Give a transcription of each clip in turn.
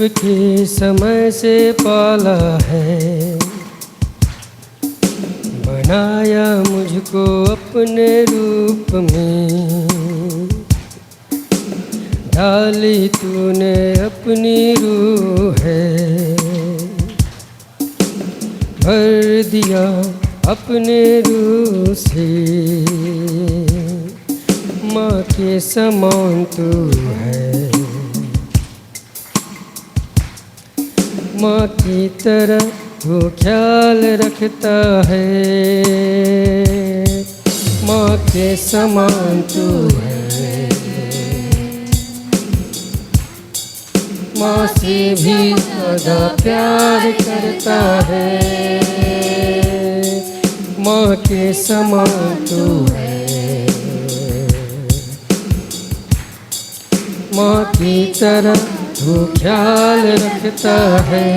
गर्भ के समय से पाला है, बनाया मुझको अपने रूप में, डाली तूने अपनी रूह है, भर दिया अपने रूह से, माँ के समान तू है, माँ की तरह तू ख्याल रखता है, माँ के समान तू है, माँ से भी ज़्यादा प्यार करता है, माँ के समान तू है, माँ की तरह तू ख्याल रखता है,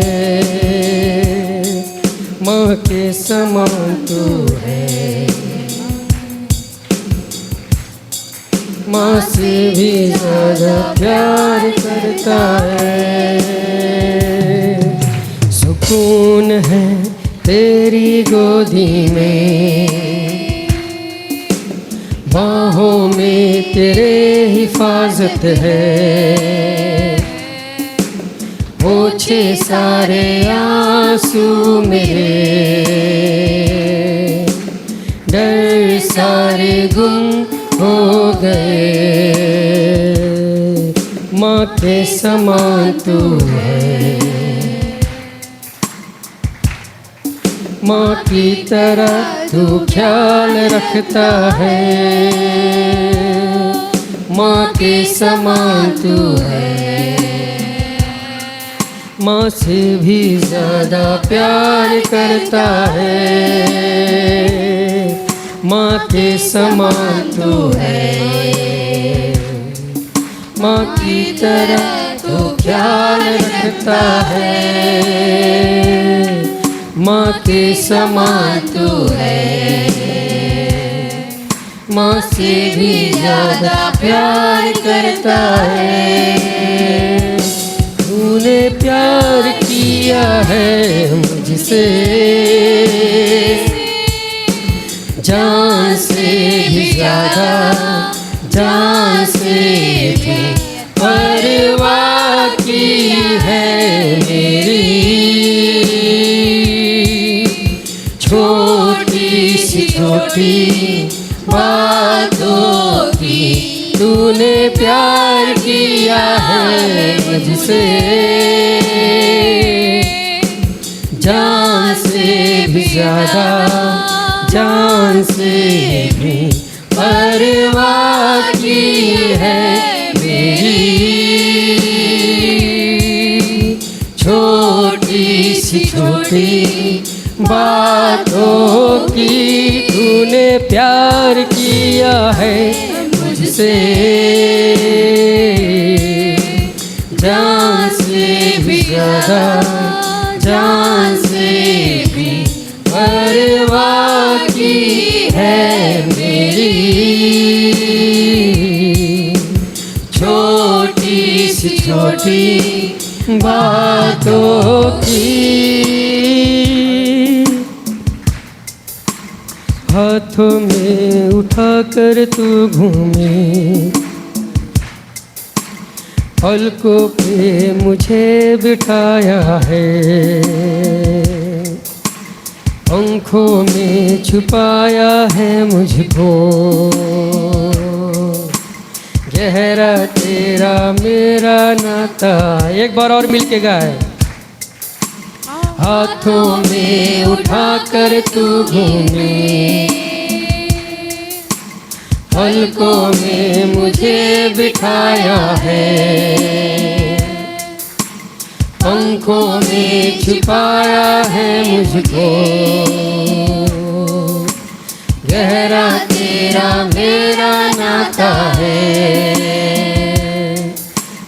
माँ के समान तू है, माँ से भी ज़्यादा प्यार करता है। सुकून है तेरी गोदी में, बाहों में तेरे हिफाजत है, पोछे सारे आंसू मेरे, डर सारे गुम हो गए, माँ के समान तू है, माँ की तरह तू ख्याल रखता है, माँ के समान तू है, माँ से भी ज़्यादा प्यार करता है, माँ के समान तू है, माँ की तरह तू ख्याल रखता है, माँ के समान तू है, माँ से भी ज़्यादा प्यार करता है। तूने प्यार किया है मुझसे, जान से भी ज़्यादा, जान से भी परवाह की है मेरी, छोटी सी छोटी बातों की तूने प्यार किया है मुझसे, जान से भी ज़्यादा, जान से भी परवाह की है मेरी, छोटी सी छोटी बातों की तूने प्यार किया है मुझसे, जान से भी ज़्यादा, जान से भी परवाह की है मेरी, छोटी सी छोटी बातों की। हाथों में उठाकर तू घूमी, पलकों पे मुझे बिठाया है, आँखों में छुपाया है मुझको, गहरा तेरा मेरा नाता। एक बार और मिलके गाए। हाथों में उठाकर तू घूमी, पलकों में मुझे बिठाया है, आँखों में छुपाया है मुझको, गहरा तेरा मेरा नाता है,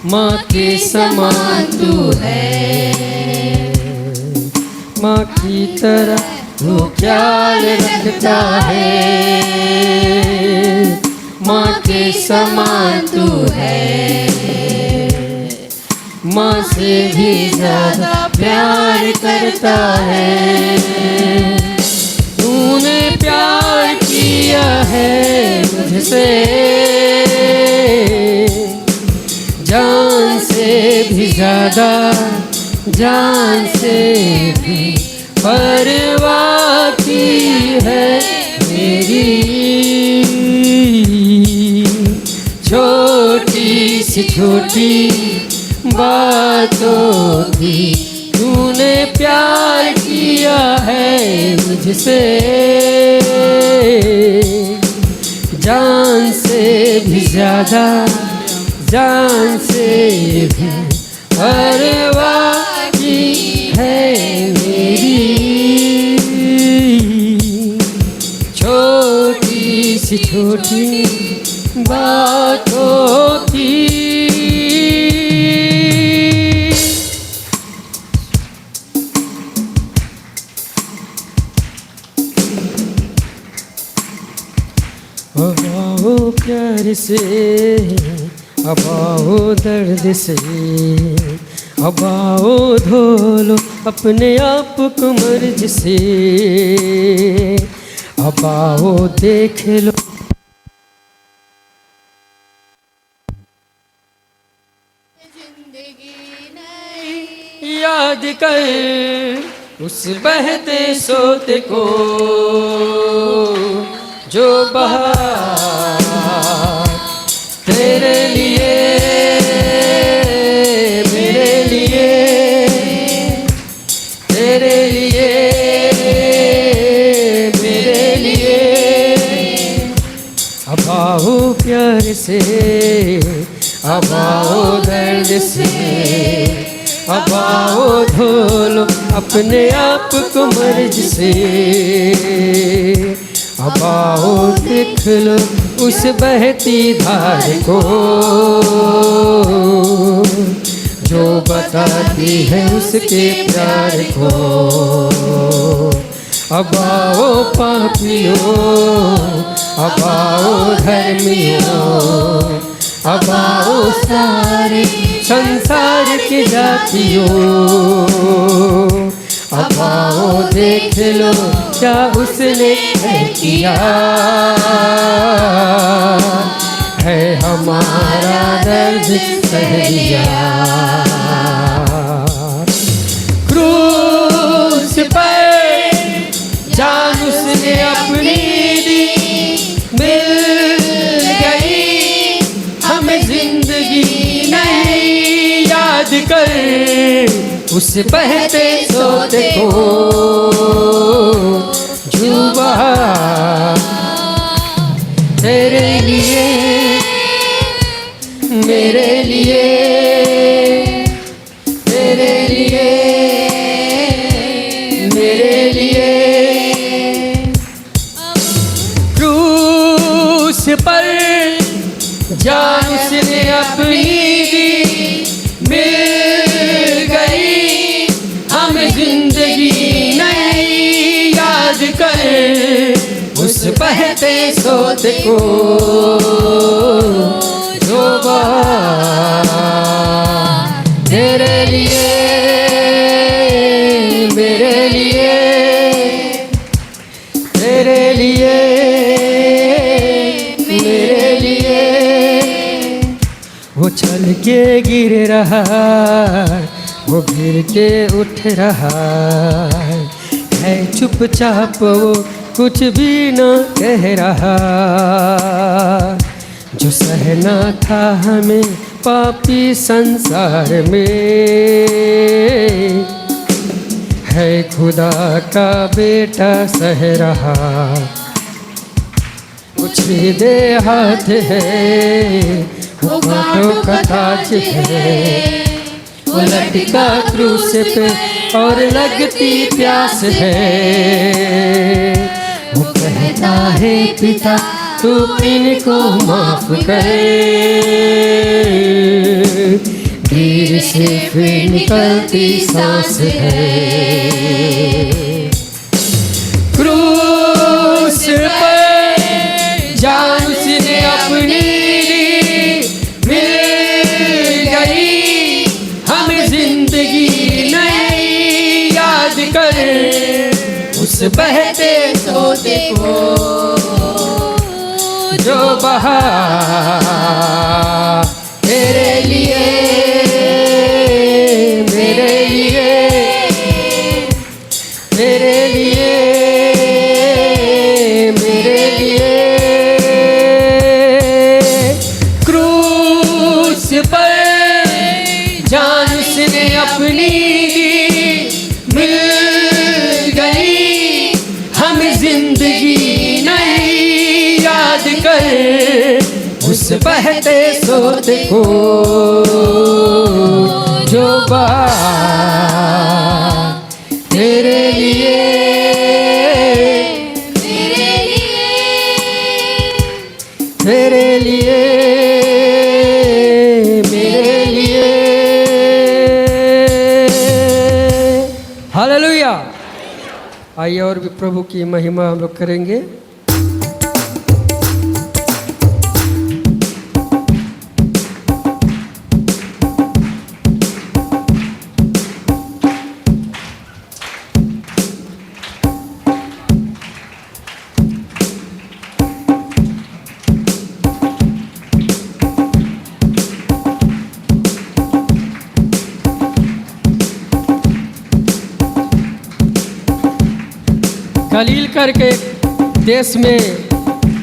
माँ के समान तू है, माँ की तरह तू ख्याल रखता है, माँ के समान तू है, माँ से भी ज्यादा प्यार करता है। तूने प्यार किया है मुझसे, जान से भी ज्यादा, जान से भी परवाह की है मेरी। छोटी सी छोटी बातों की तूने प्यार किया है मुझसे, जान से भी ज्यादा, जान से भी परवाह की है मेरी। छोटी सी छोटी बातों की। अब आओ प्यार से, अब आओ दर्द से, अब आओ धो लो अपने आप को मर्ज से, अब आओ देख लो याद कर उस बहते सोते को जो बहा तेरे लिए, मेरे लिए, तेरे लिए, मेरे लिए। अब आओ प्यार से, अब आओ दर्द से, अब आओ धो लो अपने आप को मर्ज से, अब आओ देख लो उस बहती धार को जो बताती है उसके प्यार को। अब आओ पापियों, अब आओ धर्मियों, अब आओ सारे संसार की जातियों, अब आओ देख लो क्या उसने किया है, हमारा दर्द सह लिया। क्रूस पर जान उसने अपनी दी, मिल गई हमें जिंदगी नहीं। याद कर उस बहते सोते को जुबा तेरे लिए, मेरे लिए, तेरे लिए, मेरे लिए। क्रूस पर जान उसने अपनी दी, मिल गई हमें जिंदगी नहीं। याद कर उस बहते सोते को जो तेरे लिए, मेरे लिए, तेरे लिए, मेरे लिए। वो चल के गिर रहा, वो गिर के उठ रहा है, चुपचाप वो कुछ भी न कह रहा। जो सहना था हमें पापी संसार में, है खुदा का बेटा सह रहा। कुछ दे हाथ है, वो कांटों का ताज है, वो लटका क्रूस पे और लगती प्यास है। वो कहता है पिता तू इनको माफ कर, धीरे से फिर निकलती सांस है। क्रूस पर जान उसने अपनी ली, मिल गई याद कर उस बहते सोते को जो बहा तेरे लिए मेरे लिए मेरे लिए मेरे लिए क्रूस पर जान उसने अपनी मिल गई हम जिंदगी नहीं याद कर उस बहते सोते को जो तेरे लिए तेरे लिए तेरे लिए मेरे लिए। हालेलुया। आइए और भी प्रभु की महिमा हम लोग करेंगे। गलील करके देश में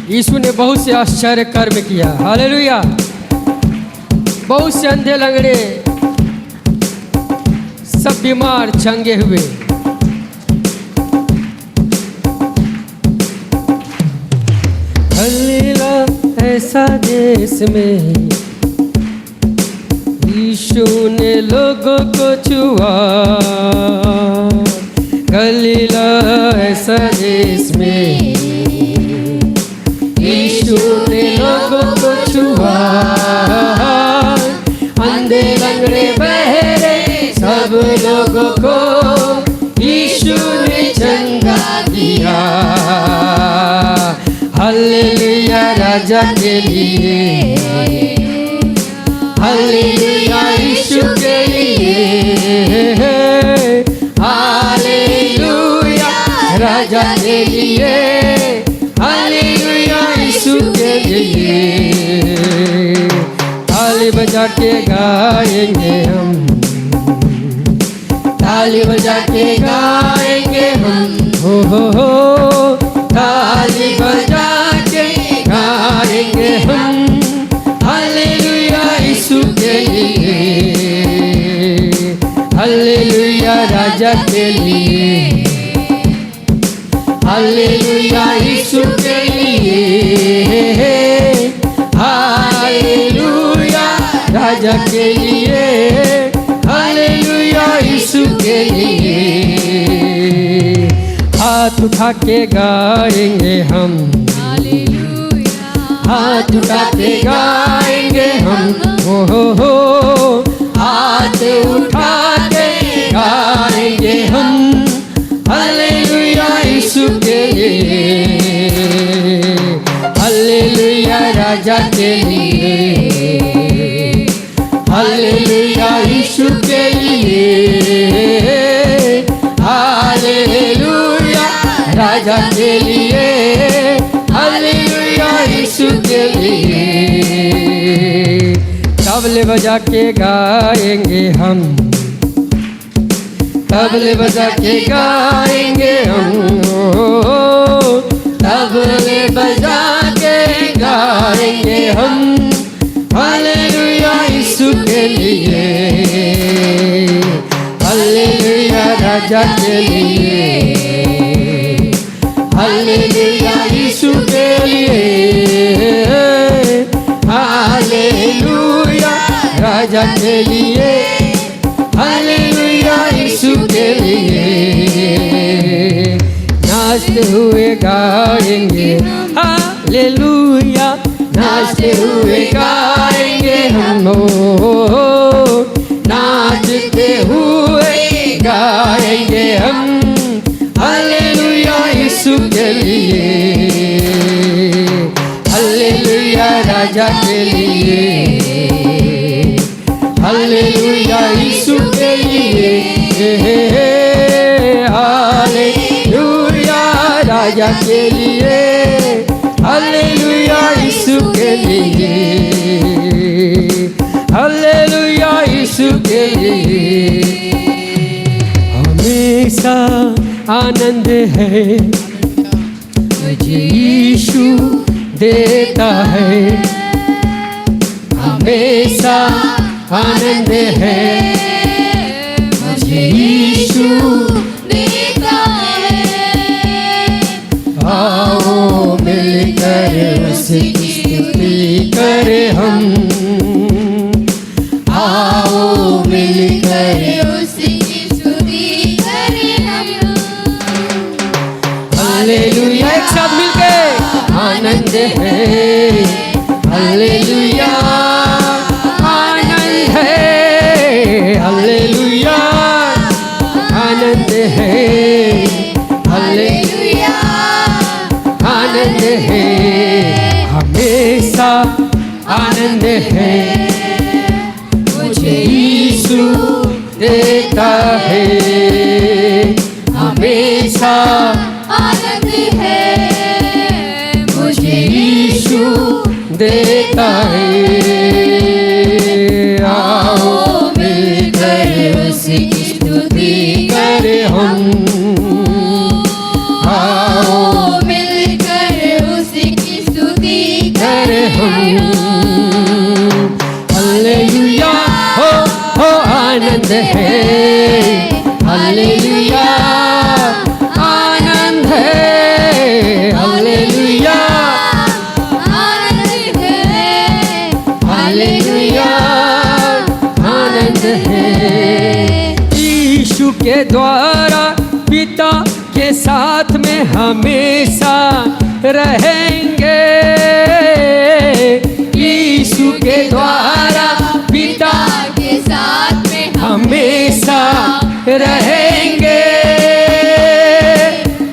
यीशु ने बहुत से आश्चर्य कर्म किया। हालेलुया। बहुत से अंधे लंगड़े सब बीमार चंगे हुए। गलीला ऐसा देश में यीशु ने लोगों को छुआ। गलीला ऐसा देश में यीशु ने लोगों को छुआ। अंधे लंगड़े बहरे सब लोगों को यीशु ने चंगा किया। हालेलुया राजा के लिए हालेलुया यीशु के लिए हालेलुया राजा के लिए हालेलुया यीशु के लिए। ताली बजा के गाएंगे हम ताली बजा के गाएंगे हम हो ताली बजा के गाएंगे हम हालेलुया यीशु के लिए हालेलुया राजा के लिए हालेलुया यीशु के लिए हालेलुया राजा के लिए हालेलुया यीशु के लिए। हाथ उठा के गाएंगे हम हाथ उठा के गाएंगे हम हो हाथ उठा के गाएंगे हम हालेलुया यीशु के लिए हालेलुया राजा के लिए हालेलुया यीशु के लिए हालेलुया राजा के लिए हालेलुया यीशु के लिए। तबले बजा के गाएंगे हम तबले बजा के गाएंगे हम तबले बजा के गाएंगे हम हालेलुया यीशु के लिए हालेलुया राजा के लिए हालेलुया यीशु के लिए हालेलुया राजा के लिए हालेलुया यीशु के लिए। नाचते हुए गाएंगे हालेलुया नाचते हुए गाएंगे हम नाचते हुए गाएंगे हम हालेलुया यीशु के लिए हालेलुया राजा के लिए हालेलुया यीशु के लिए राजा के लिए, हालेलुया यीशु के लिए, हालेलुया यीशु के लिए। हमेशा आनंद है मुझे यीशु देता है, हमेशा आनंद है मुझे यीशु देता है। आओ मिलकर उसकी स्तुति करें हम, आओ मिलकर उसकी स्तुति करें हम। हालेलुया एक साथ मिलके आनंद है, हालेलुया आनंद है, हालेलुया आनंद है, हालेलुया आनंद है, हमेशा आनंद है मुझे यीशु देता है, हमेशा आनंद है मुझे यीशु देता है। आओ मिलकर उसकी स्तुति करें हम, आओ मिलकर उसकी स्तुति करें हम। हालेलुया हो आनंद है, हालेलुया आनंद है, हालेलुया आनंद है, हालेलुया आनंद है। यीशु के द्वारा पिता के साथ में हमेशा रहेंगे, यीशु के द्वारा पिता के साथ में हमेशा रहेंगे।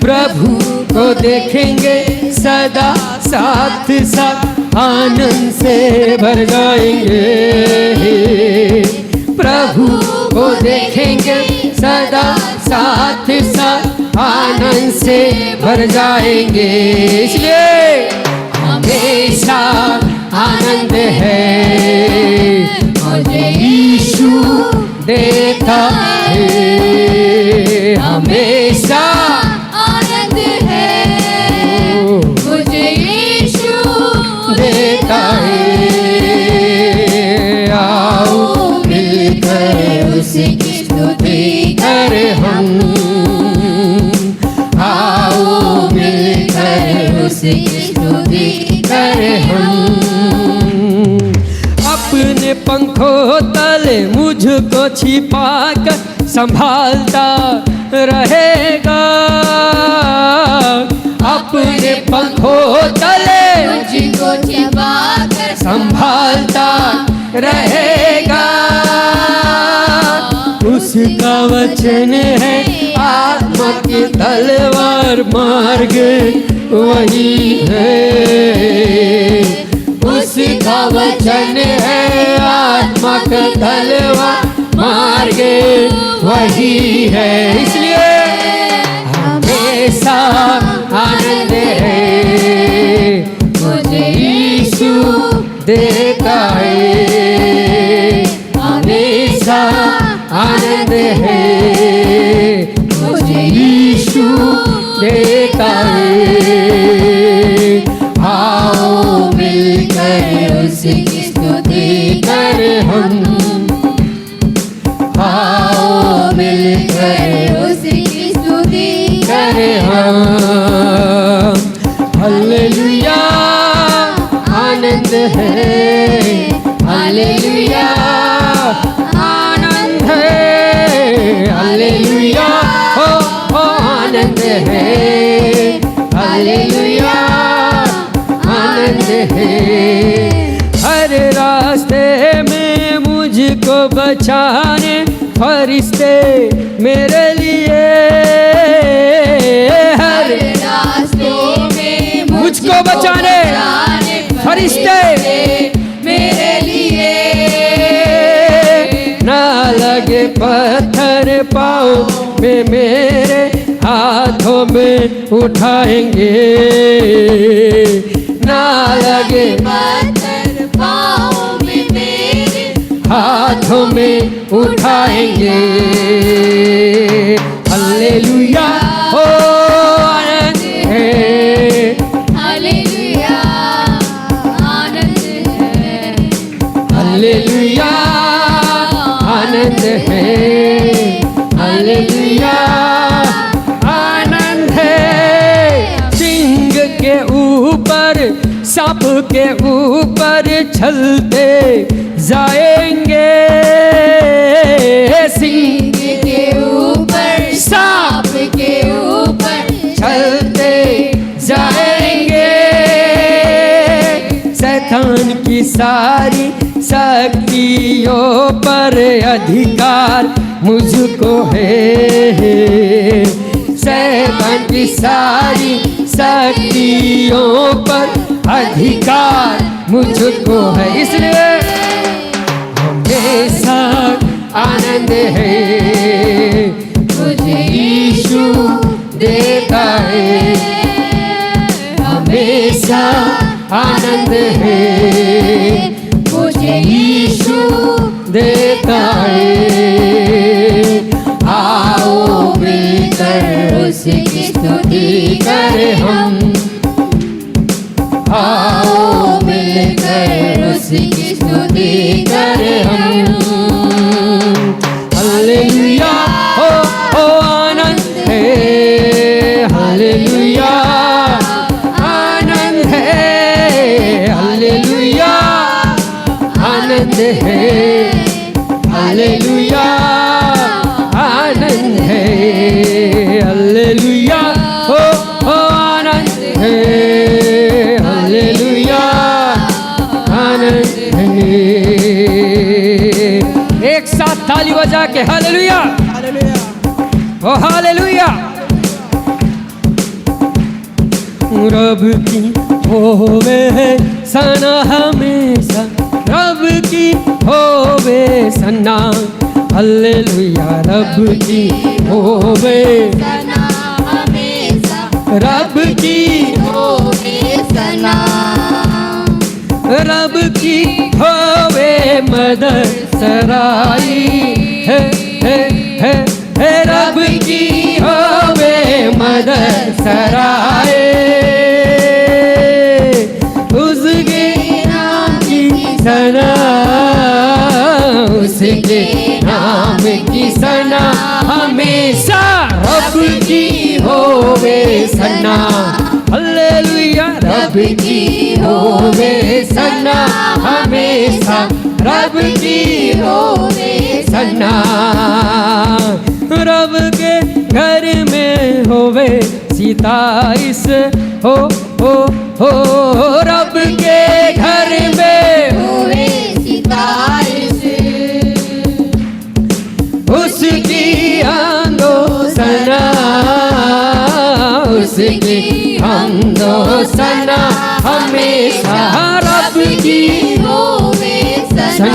प्रभु को देखेंगे सदा साथ साथ आनंद से भर जाएंगे, प्रभु को देखेंगे सदा साथ साथ आनंद से भर जाएंगे। इसलिए हमेशा आनंद है मुझे यीशु देता है, हमेशा आनंद है मुझे यीशु देता है। आओ मिलकर उसकी स्तुति करें हम, आओ मिलकर उसकी स्तुति करें हम। अपने पंखों तले मुझको छिपाकर संभालता रहेगा, अपने पंखों तले मुझको छिपाकर संभालता रहेगा। उसका वचन है आत्मा की तलवार, मार्ग वही है, उसका वचन है आत्मा का तलवार, मार्ग वही है। इसलिए हमेशा आनंद है मुझे यीशु देता है, हमेशा आनंद है मुझे यीशु देता है। आओ मिलकर उसकी स्तुति करें हम, आओ मिलकर उसकी स्तुति करें हम। हालेलुया आनंद है, हालेलुया आनंद है, हालेलुया हो आनंद है, हालेलुया आनंद है। हर रास्ते में मुझको बचाने फरिश्ते मेरे लिए, हर रास्ते में मुझको बचाने फरिश्ते मेरे लिए। ना लगे पत्थर पाँव में मेरे, हाथों में उठाएंगे, ना लगे पत्थर पाँव में मेरे, हाथों में उठाएंगे। हालेलुया हो आनंद है, हालेलुया आनंद है, हालेलुया आनंद है, हालेलुया आनंद है। सिंह के ऊपर सांप के ऊपर चलते जाएंगे, सिंह के ऊपर सांप के ऊपर चलते जाएंगे। शैतान की सारी शक्तियों पर अधिकार मुझको है, शैतान की सारी शक्तियों पर अधिकार मुझको है। इसलिए हमेशा आनंद है, मुझे यीशु देता है, हमेशा आनंद है, मुझे यीशु देता है। आओ मिलकर उसकी स्तुति करें हम, आओ मिलकर उसकी स्तुति करें हम। हालेलुया हो आनंद है, हालेलुया आनंद है, हालेलुया आनंद है, हालेलुया आनंद है, हालेलुया हो आनंद है, हालेलुया आनंद है। एक साथ ताली बजा के हालेलुया, ओ हालेलुया। रब की होवे सना हमेशा, रब की होवे सना, हालेलुया रब की होवे सना हमेशा, रब की होवे सना, रब की होवे मदद सराई है, है रब की होवे मदद सराय, उसके नाम की सना, उसके नाम की सना हमेशा, रब की होवे सना, हालेलुया रब की होवे सना हमेशा, रब की होवे सना। रब के घर में होवे सिताइश हो, रब के घर में होवे सितारिश, उसकी आंदो सना, उसकी आंदो सना हमेशा, रब की होवे सना, सना,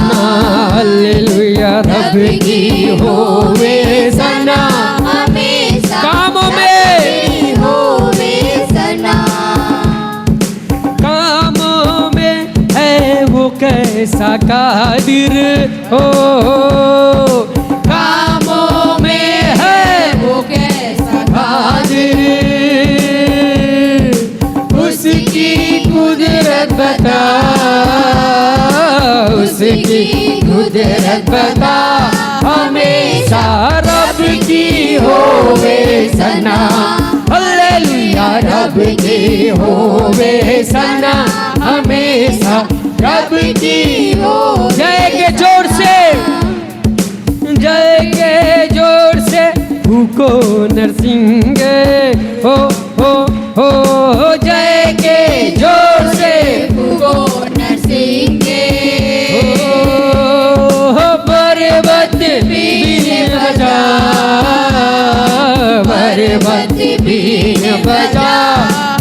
हालेलुया रब की होवे सना हमेशा, कामों में होवे सना, कामों में है वो कैसा कादिर हो, कामों में है वो कैसा कादिर, उसकी कुदरत बता, उसकी कुदरत बता हमेशा, रब की होवे सना, हालेलुया रब की होवे सना हमेशा, रब की हो। जय के जोर से, जय के जोर से फूको नरसिंह हो, जय के जोर से फूको नरसिंह, पर्वत बीन बजा, पर्वत बीन बजा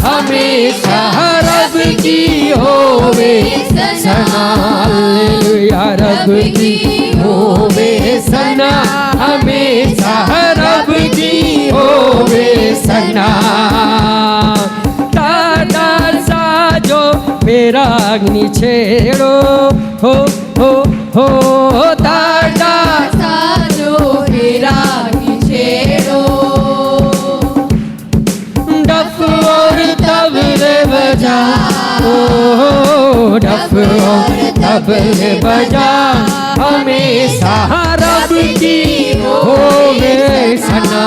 हमेशा, रब की होवे सना, हालेलुया रब की होवे सना हमेशा, रब की होवे सना। दादा साजो मेरा अग्नि छेड़ो हो दादा साजो मेरा छेड़ो। डफ और तबले बजाओ, डफ और तबले बजा हमेशा रब की होवे सना।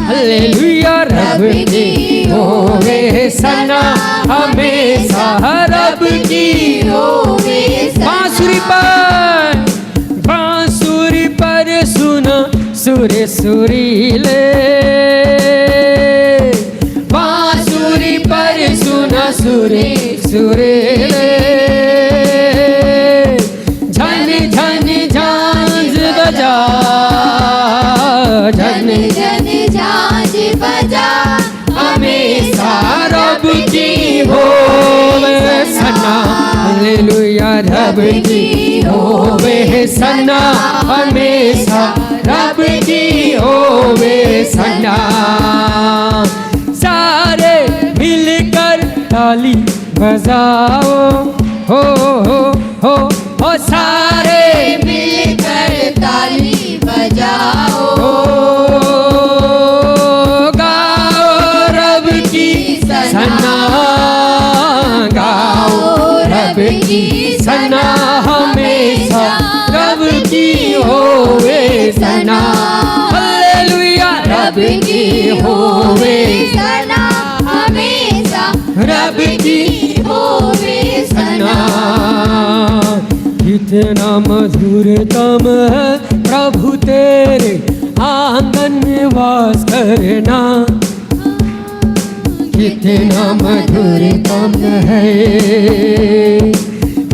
हालेलुया रब की होवे सना, हमेशा रब की होवे सना। बांसुरी पर सुना सुर सुरीले, बांसुरी पर सुना सुर सुरीले। झन झन झांझ बजा, झन जन झांझ बजा हमेशा रब की होवे सना। हालेलुया रब की होवे सना, हमेशा रब की होवे सना। सारे मिलकर ताली बजाओ हो सारे मिलकर ताली बजाओ। गाओ रब की सना, गाओ रब की सना, हमेशा रब की होवे सना। हालेलुया रब की होवे सना, हमेशा रब की होवे सना। सना। कितना मधुरतम है प्रभु तेरे आंगन में वास करना, कितना मधुरतम है,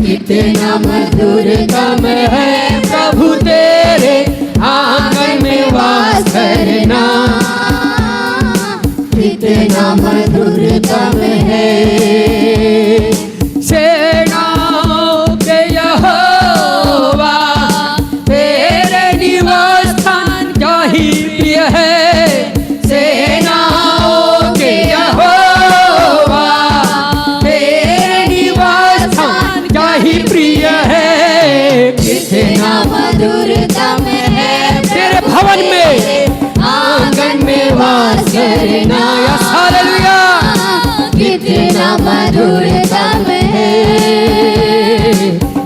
कितना मधुरतम है प्रभु तेरे आंगन में वास करना। कितना मधुरतम है सेनाओं के यहोवा, तेरे निवास स्थान क्या ही प्रिय है। सेनाओं के यहोवा, तेरे निवास स्थान क्या ही प्रिय है। कितना मधुरतम है तेरे भवन में आंगन में वास करना। हालेलुया कितना मधुरतम है,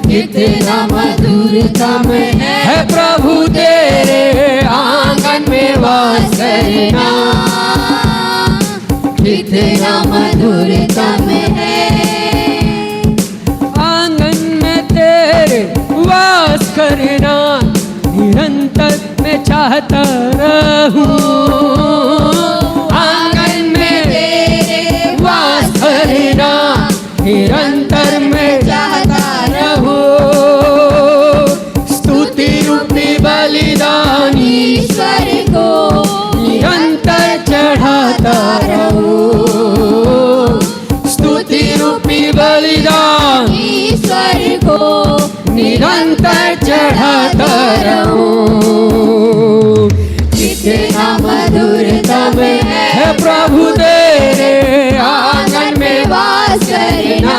कितना मधुरतम है प्रभु तेरे आंगन में वास करना। कितना मधुरतम है आंगन में तेरे वास करना। निरंतर मैं चाहता रहूं आंगन में तेरे वास करना। निरंतर मैं चाहता रहूं स्तुति रूपी बलिदान ईश्वर को निरंतर चढ़ाता रहूं। स्तुति रूपी बलिदान ईश्वर को निरंतर चढ़ाता रहूं। कितना मधुरतम है प्रभु तेरे आंगन में वास करना।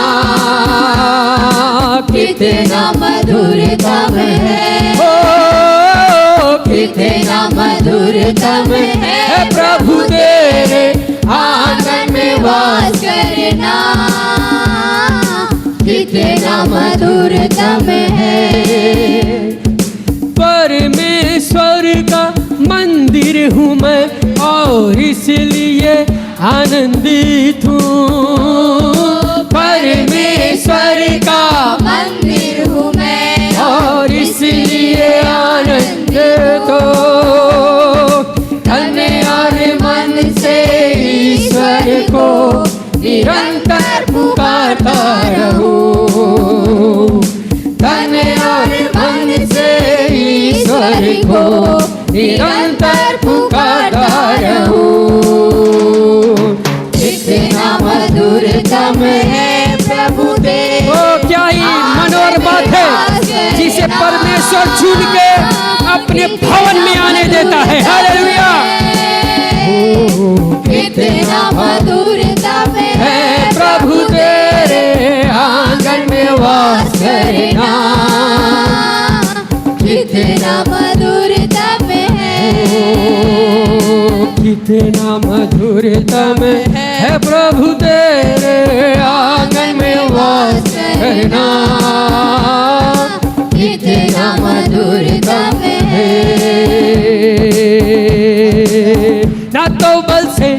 कितना मधुरतम है कितना मधुरतम है प्रभु तेरे आंगन में वास करना। कितना मधुरतम है। परमेश्वर का मंदिर हूँ मैं और इसलिए आनंदित हूँ। परमेश्वर का मंदिर हूँ मैं और इसलिए आनंदित हो। धन्य और मन से ईश्वर को निरंतर पुकारता रहूं। धन्य और मन से ईश्वर को निरंतर पुकारता रहूं। कितना मधुरतम है प्रभु तेरे। ओ क्या ही मनोहर बात है जिसे परमेश्वर चुन के अपने भवन में आने देता है। हालेलुया। कितना मधुरता में है प्रभु तेरे आंगन में वास करना। कितना मधुरता में है, कितना मधुरता में है प्रभु तेरे आंगन में वास करना। कितना मधुरता में है। ना तो बल से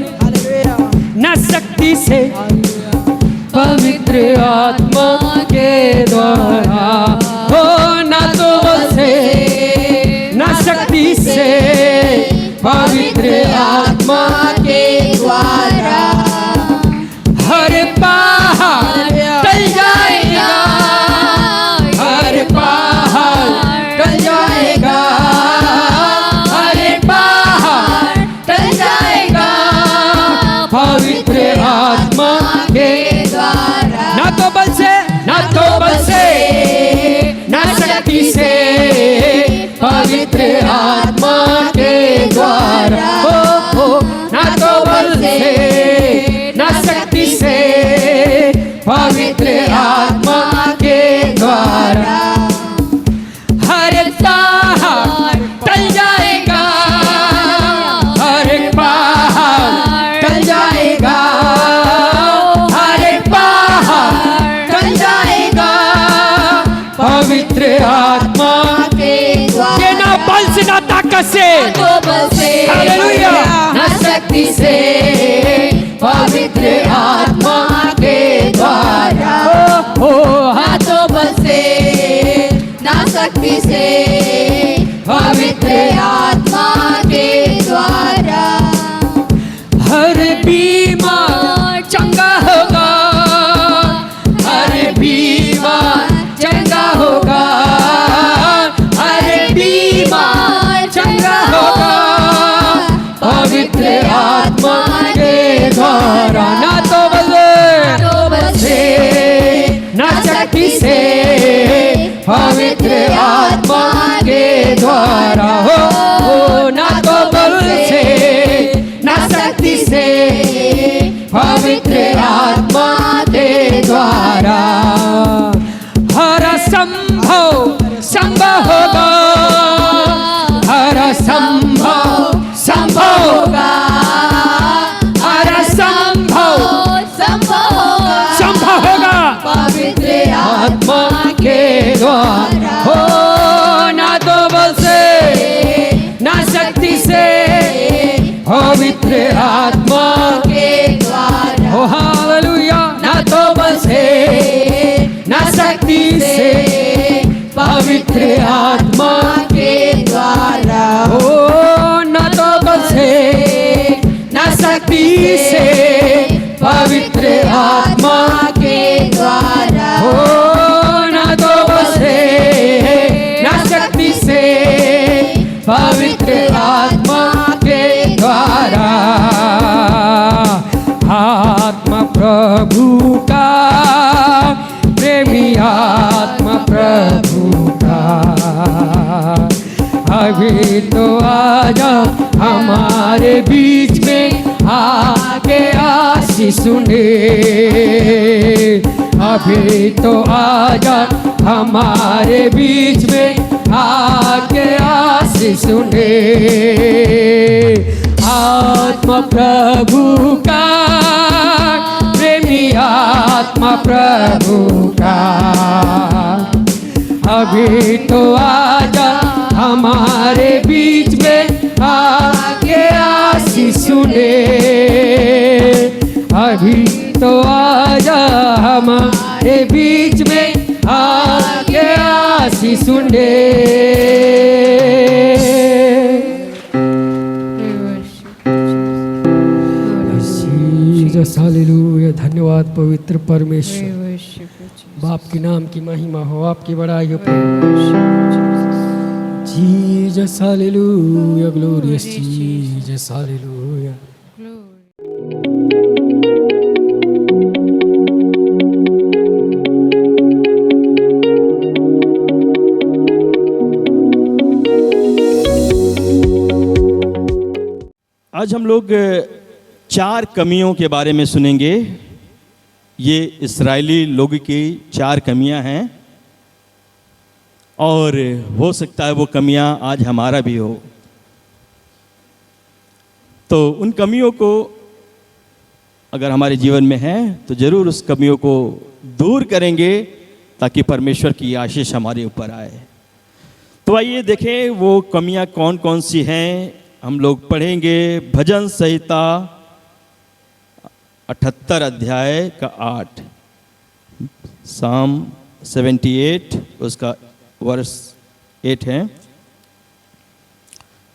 ना शक्ति से पवित्र आत्मा के द्वारा हो, ना तो बल से ना शक्ति से पवित्र आत्मा के द्वारा हर पहाड़ टल जाएगा, हर पहाड़ टल जाएगा, हर पहाड़ टल जाएगा पवित्र आत्मा के द्वारा। ना तो बल से ना तो बल से ना शक्ति से पवित्र आत्मा के द्वारा हो, ना तो बल से ना शक्ति से पवित्र आत्मा के द्वारा हर पहाड़ टल जाएगा, हर पहाड़ टल जाएगा, हर पहाड़ टल जाएगा पवित्र आत्मा के द्वारा। के ना बल से ना ताकत से तो बल से हालेलुया ना शक्ति से पवित्र आत्मा के द्वारा हो हाथों बल से ना शक्ति से पवित्र आत्मा के द्वारा हर बीमार चंगा होगा, हर बीमार चंगा होगा, हर बीमार चंगा होगा पवित्र आत्मा के द्वारा। ना तो बल से ना शक्ति से पवित्र आत्मा के द्वारा हो, ना तो बल से ना शक्ति से पवित्र आत्मा के द्वारा हर संभव संभव होगा, हर संभव संभव होगा, हर संभव संभव होगा पवित्र आत्मा के द्वारा हो, ना तो बल से ना शक्ति से पवित्र आत्मा के द्वारा हो हालेलुया। ना तो बल से ना शक्ति से पवित्र आत्मा के द्वारा हो, ना तो बल से ना शक्ति से पवित्र आत्मा के द्वारा हो, ना तो बल से ना शक्ति से पवित्र आत्मा के द्वारा आत्मा प्रभु का प्रेमी आत्मा प्रभु का अभी तो आजा हमारे बीच में आके आशीष सुने, अभी तो आजा हमारे बीच में आके आशीष सुने। आत्मा प्रभु का प्रेमी आत्मा प्रभु का अभी तो आजा हमारे बीच में आके आशीष सुने, अभी तो आजा हमारे बीच में आके आशीष सुने। Jesus hallelujah. धन्यवाद पवित्र परमेश्वर, बाप के नाम की महिमा हो, आपकी बड़ाई हो। Jesus hallelujah, glorious Jesus hallelujah. आज हम लोग 4 कमियों के बारे में सुनेंगे। ये इस्राएली लोगों की 4 कमियां हैं और हो सकता है वो कमियां आज हमारा भी हो। तो उन कमियों को अगर हमारे जीवन में है तो ज़रूर उस कमियों को दूर करेंगे ताकि परमेश्वर की आशीष हमारे ऊपर आए। तो आइए देखें वो कमियां कौन कौन सी हैं। हम लोग पढ़ेंगे भजन संहिता 78 अध्याय का 8, साम 78 उसका वर्ष 8 है।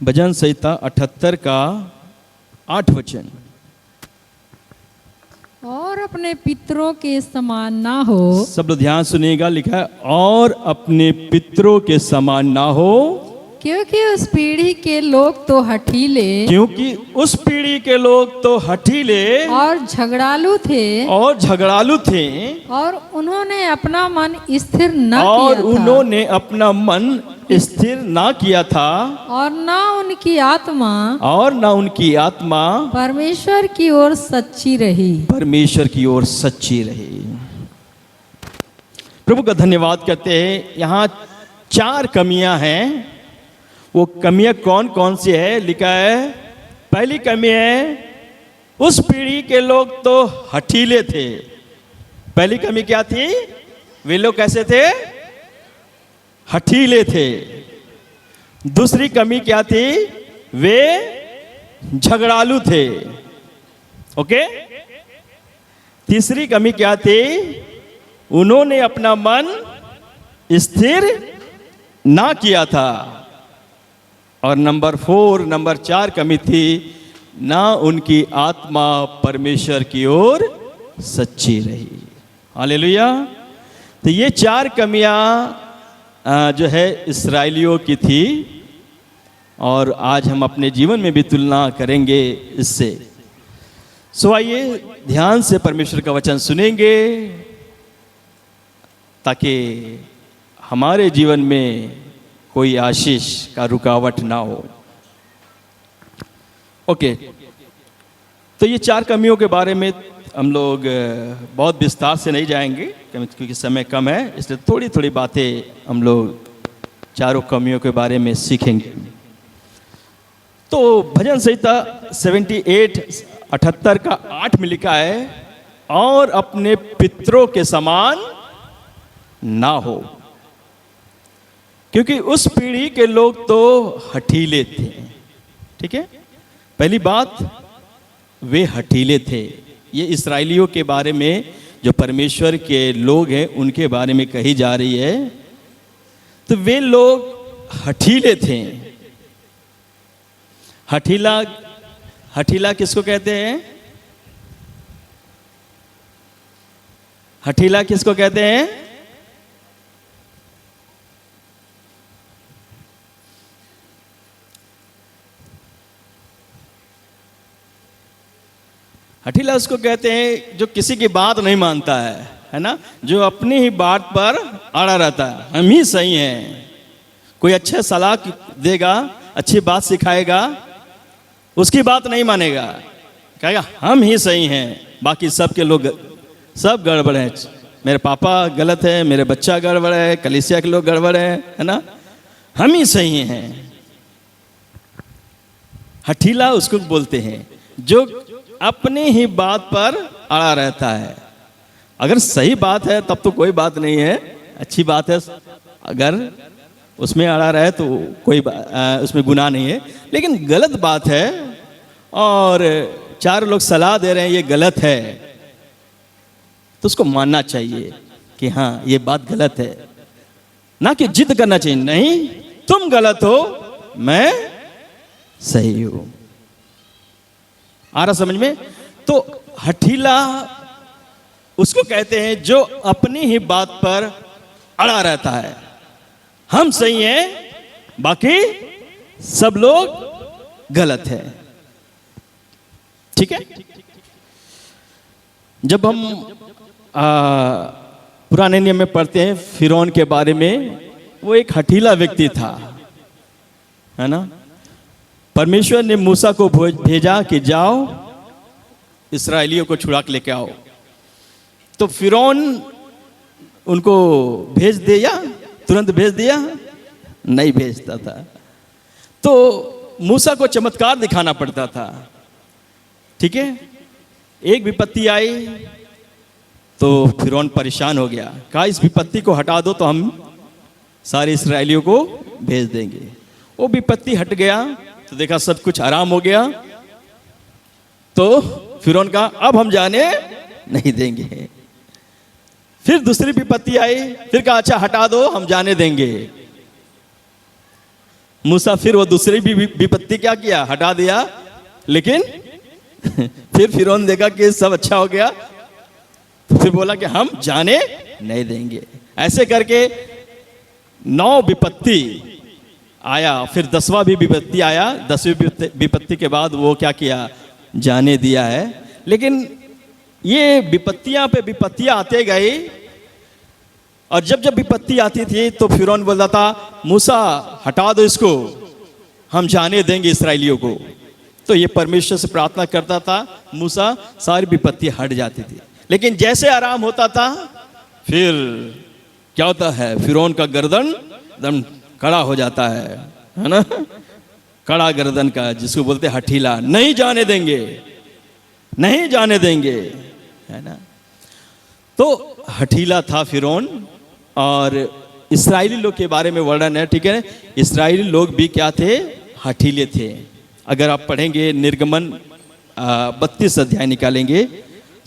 भजन संहिता 78 का 8 वचन। और अपने पितरों के समान ना हो। सब लोग ध्यान सुनिएगा, लिखा है और अपने पितरों के समान ना हो, क्योंकि उस पीढ़ी के लोग तो हठीले क्योंकि उस पीढ़ी के लोग तो हठीले और झगड़ालू थे और झगड़ालू थे और उन्होंने अपना मन स्थिर न और किया था उन्होंने अपना मन स्थिर ना किया था और ना उनकी आत्मा परमेश्वर की ओर सच्ची रही। परमेश्वर की ओर सच्ची रही। प्रभु का धन्यवाद करते हैं। यहाँ 4 कमियां हैं। वो कमियां कौन कौन सी है लिखा है। पहली कमी है उस पीढ़ी के लोग तो हठीले थे। पहली कमी क्या थी? वे लोग कैसे थे? हठीले थे। दूसरी कमी क्या थी? वे झगड़ालू थे। ओके। तीसरी कमी क्या थी? उन्होंने अपना मन स्थिर ना किया था। और नंबर 4 कमी थी ना उनकी आत्मा परमेश्वर की ओर सच्ची रही। हालेलुया। तो ये 4 कमियां जो है इस्राएलियों की थी और आज हम अपने जीवन में भी तुलना करेंगे इससे। सो आइए ध्यान से परमेश्वर का वचन सुनेंगे ताकि हमारे जीवन में कोई आशीष का रुकावट ना हो। ओके। तो ये 4 कमियों के बारे में हम लोग बहुत विस्तार से नहीं जाएंगे क्योंकि समय कम है, इसलिए थोड़ी थोड़ी बातें हम लोग 4 कमियों के बारे में सीखेंगे। तो भजन संहिता 78 का 8 में लिखा है और अपने पितरों के समान ना हो, क्योंकि उस पीढ़ी के लोग तो हठीले थे। ठीक है। पहली बात, वे हठीले थे। ये इस्राएलियों के बारे में जो परमेश्वर के लोग हैं उनके बारे में कही जा रही है। तो वे लोग हठीले थे। हठीला किसको कहते हैं? हठीला किसको कहते हैं? हठीला उसको कहते हैं जो किसी की बात नहीं मानता है ना, जो अपनी ही बात पर अड़ा रहता है। हम ही सही हैं। कोई अच्छे सलाह देगा, अच्छी बात सिखाएगा, उसकी बात नहीं मानेगा, कहेगा हम ही सही हैं, बाकी सबके लोग सब गड़बड़ हैं। मेरे पापा गलत है, मेरे बच्चा गड़बड़ है, कलीसिया के लोग गड़बड़ है ना, हम ही सही हैं। हठीला उसको बोलते हैं जो अपनी ही बात पर अड़ा रहता है। अगर सही बात है तब तो कोई बात नहीं है, अच्छी बात है। अगर उसमें अड़ा रहे तो कोई उसमें गुनाह नहीं है। लेकिन गलत बात है और 4 लोग सलाह दे रहे हैं ये गलत है, तो उसको मानना चाहिए कि हाँ ये बात गलत है। ना कि जिद करना चाहिए, नहीं तुम गलत हो मैं सही हूं। आ रहा समझ में? तो हठीला उसको कहते हैं जो अपनी ही बात पर अड़ा रहता है। हम सही हैं, बाकी सब लोग गलत है। ठीक है। जब हम पुराने नियम में पढ़ते हैं फिरौन के बारे में, वो एक हठीला व्यक्ति था, है ना। परमेश्वर ने मूसा को भेजा कि जाओ इसराइलियों को छुड़ा के लेके आओ। तो फिरौन उनको भेज दिया, तुरंत भेज दिया? नहीं भेजता था। तो मूसा को चमत्कार दिखाना पड़ता था। ठीक है, एक विपत्ति आई तो फिरौन परेशान हो गया, कहा इस विपत्ति को हटा दो तो हम सारे इसराइलियों को भेज देंगे। वो विपत्ति हट गया तो देखा सब कुछ आराम हो गया, तो फिरौन कहा अब हम जाने नहीं देंगे। फिर दूसरी विपत्ति आई, फिर कहा अच्छा हटा दो हम जाने देंगे। मूसा फिर वो दूसरी भी विपत्ति क्या किया, हटा दिया, लेकिन फिर फिरौन देखा कि सब अच्छा हो गया तो फिर बोला कि हम जाने नहीं देंगे। ऐसे करके 9 विपत्ति आया, फिर 10वां भी विपत्ति आया। 10वीं विपत्ति के बाद वो क्या किया, जाने दिया है। लेकिन ये विपत्तियां पे विपत्तियां आते गई, और जब जब विपत्ति आती थी तो फिरौन बोलता था मूसा हटा दो इसको, हम जाने देंगे इसराइलियों को। तो ये परमेश्वर से प्रार्थना करता था, मूसा सारी विपत्ति हट जाती थी। लेकिन जैसे आराम होता था फिर क्या होता है, फिरौन का गर्दन एकदम कड़ा हो जाता है ना, कड़ा गर्दन का, जिसको बोलते हठीला, नहीं जाने देंगे, नहीं जाने देंगे, है ना। तो हठीला था फिरौन। और इस्राएली लोग के बारे में वर्णन है, ठीक है, इस्राएली लोग भी क्या थे, हठीले थे। अगर आप पढ़ेंगे निर्गमन 32 अध्याय निकालेंगे,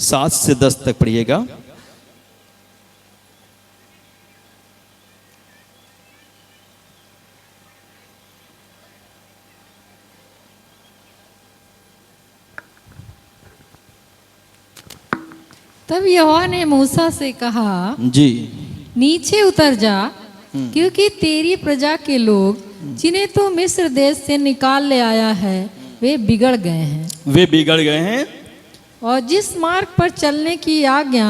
7 से 10 तक पढ़िएगा। तब यहोवा ने मूसा से कहा जी, नीचे उतर जा, क्योंकि तेरी प्रजा के लोग जिन्हें तू मिस्र देश से निकाल ले आया है वे बिगड़ गए हैं। वे बिगड़ गए हैं, और जिस मार्ग पर चलने की आज्ञा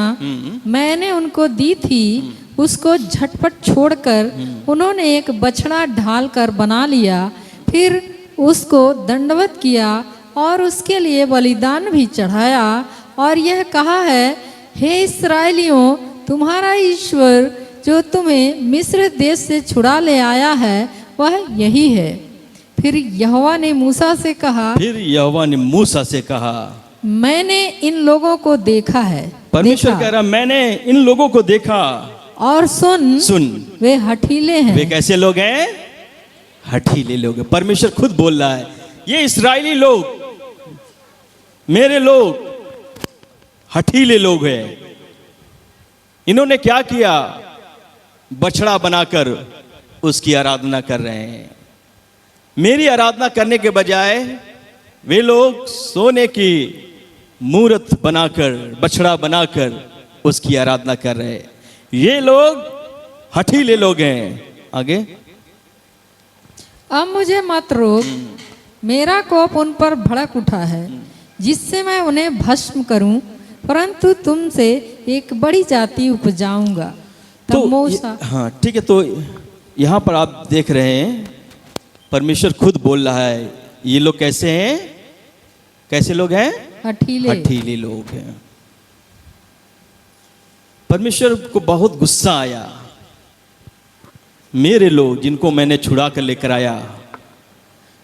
मैंने उनको दी थी उसको झटपट छोड़कर उन्होंने एक बछड़ा ढाल कर बना लिया, फिर उसको दंडवत किया और उसके लिए बलिदान भी चढ़ाया, और यह कहा है, हे इस्राएलियों, तुम्हारा ईश्वर जो तुम्हें मिस्र देश से छुड़ा ले आया है वह यही है। फिर यहोवा ने मूसा से कहा, फिर यहोवा ने मूसा से कहा, मैंने इन लोगों को देखा है, परमेश्वर कह रहा मैंने इन लोगों को देखा, और सुन वे हठीले हैं। वे कैसे लोग हैं, हठीले लोग हैं। परमेश्वर खुद बोल रहा है, ये इस्राएली लोग, मेरे लोग हठीले लोग हैं। इन्होंने क्या किया, बछड़ा बनाकर उसकी आराधना कर रहे हैं। मेरी आराधना करने के बजाय वे लोग सोने की मूर्त बनाकर, बछड़ा बनाकर उसकी आराधना कर रहे हैं। ये लोग हठीले लोग हैं। आगे, अब मुझे मत रोक, मेरा कोप उन पर भड़क उठा है, जिससे मैं उन्हें भस्म करूं, परंतु तुमसे एक बड़ी जाति उपजाऊंगा। तब मूसा, हाँ ठीक है, तो यहाँ पर आप देख रहे हैं परमेश्वर खुद बोल रहा है, ये लोग कैसे हैं, कैसे लोग हैं, हठीले लोग हैं। परमेश्वर को बहुत गुस्सा आया, मेरे लोग जिनको मैंने छुड़ा कर लेकर आया,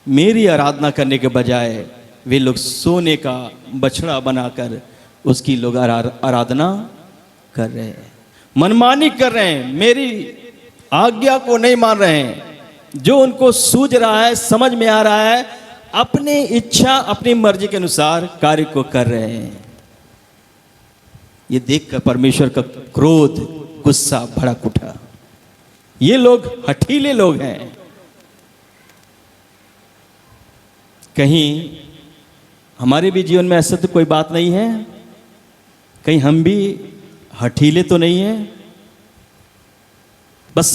मेरी आराधना करने के बजाय वे लोग सोने का बछड़ा बनाकर उसकी लोग आराधना कर रहे हैं, मनमानी कर रहे हैं, मेरी आज्ञा को नहीं मान रहे हैं। जो उनको सूझ रहा है, समझ में आ रहा है, अपनी इच्छा अपनी मर्जी के अनुसार कार्य को कर रहे हैं। ये देखकर परमेश्वर का क्रोध, गुस्सा भड़क उठा। ये लोग हठीले लोग हैं। कहीं हमारे भी जीवन में ऐसा तो कोई बात नहीं है, कहीं हम भी हठीले तो नहीं है। बस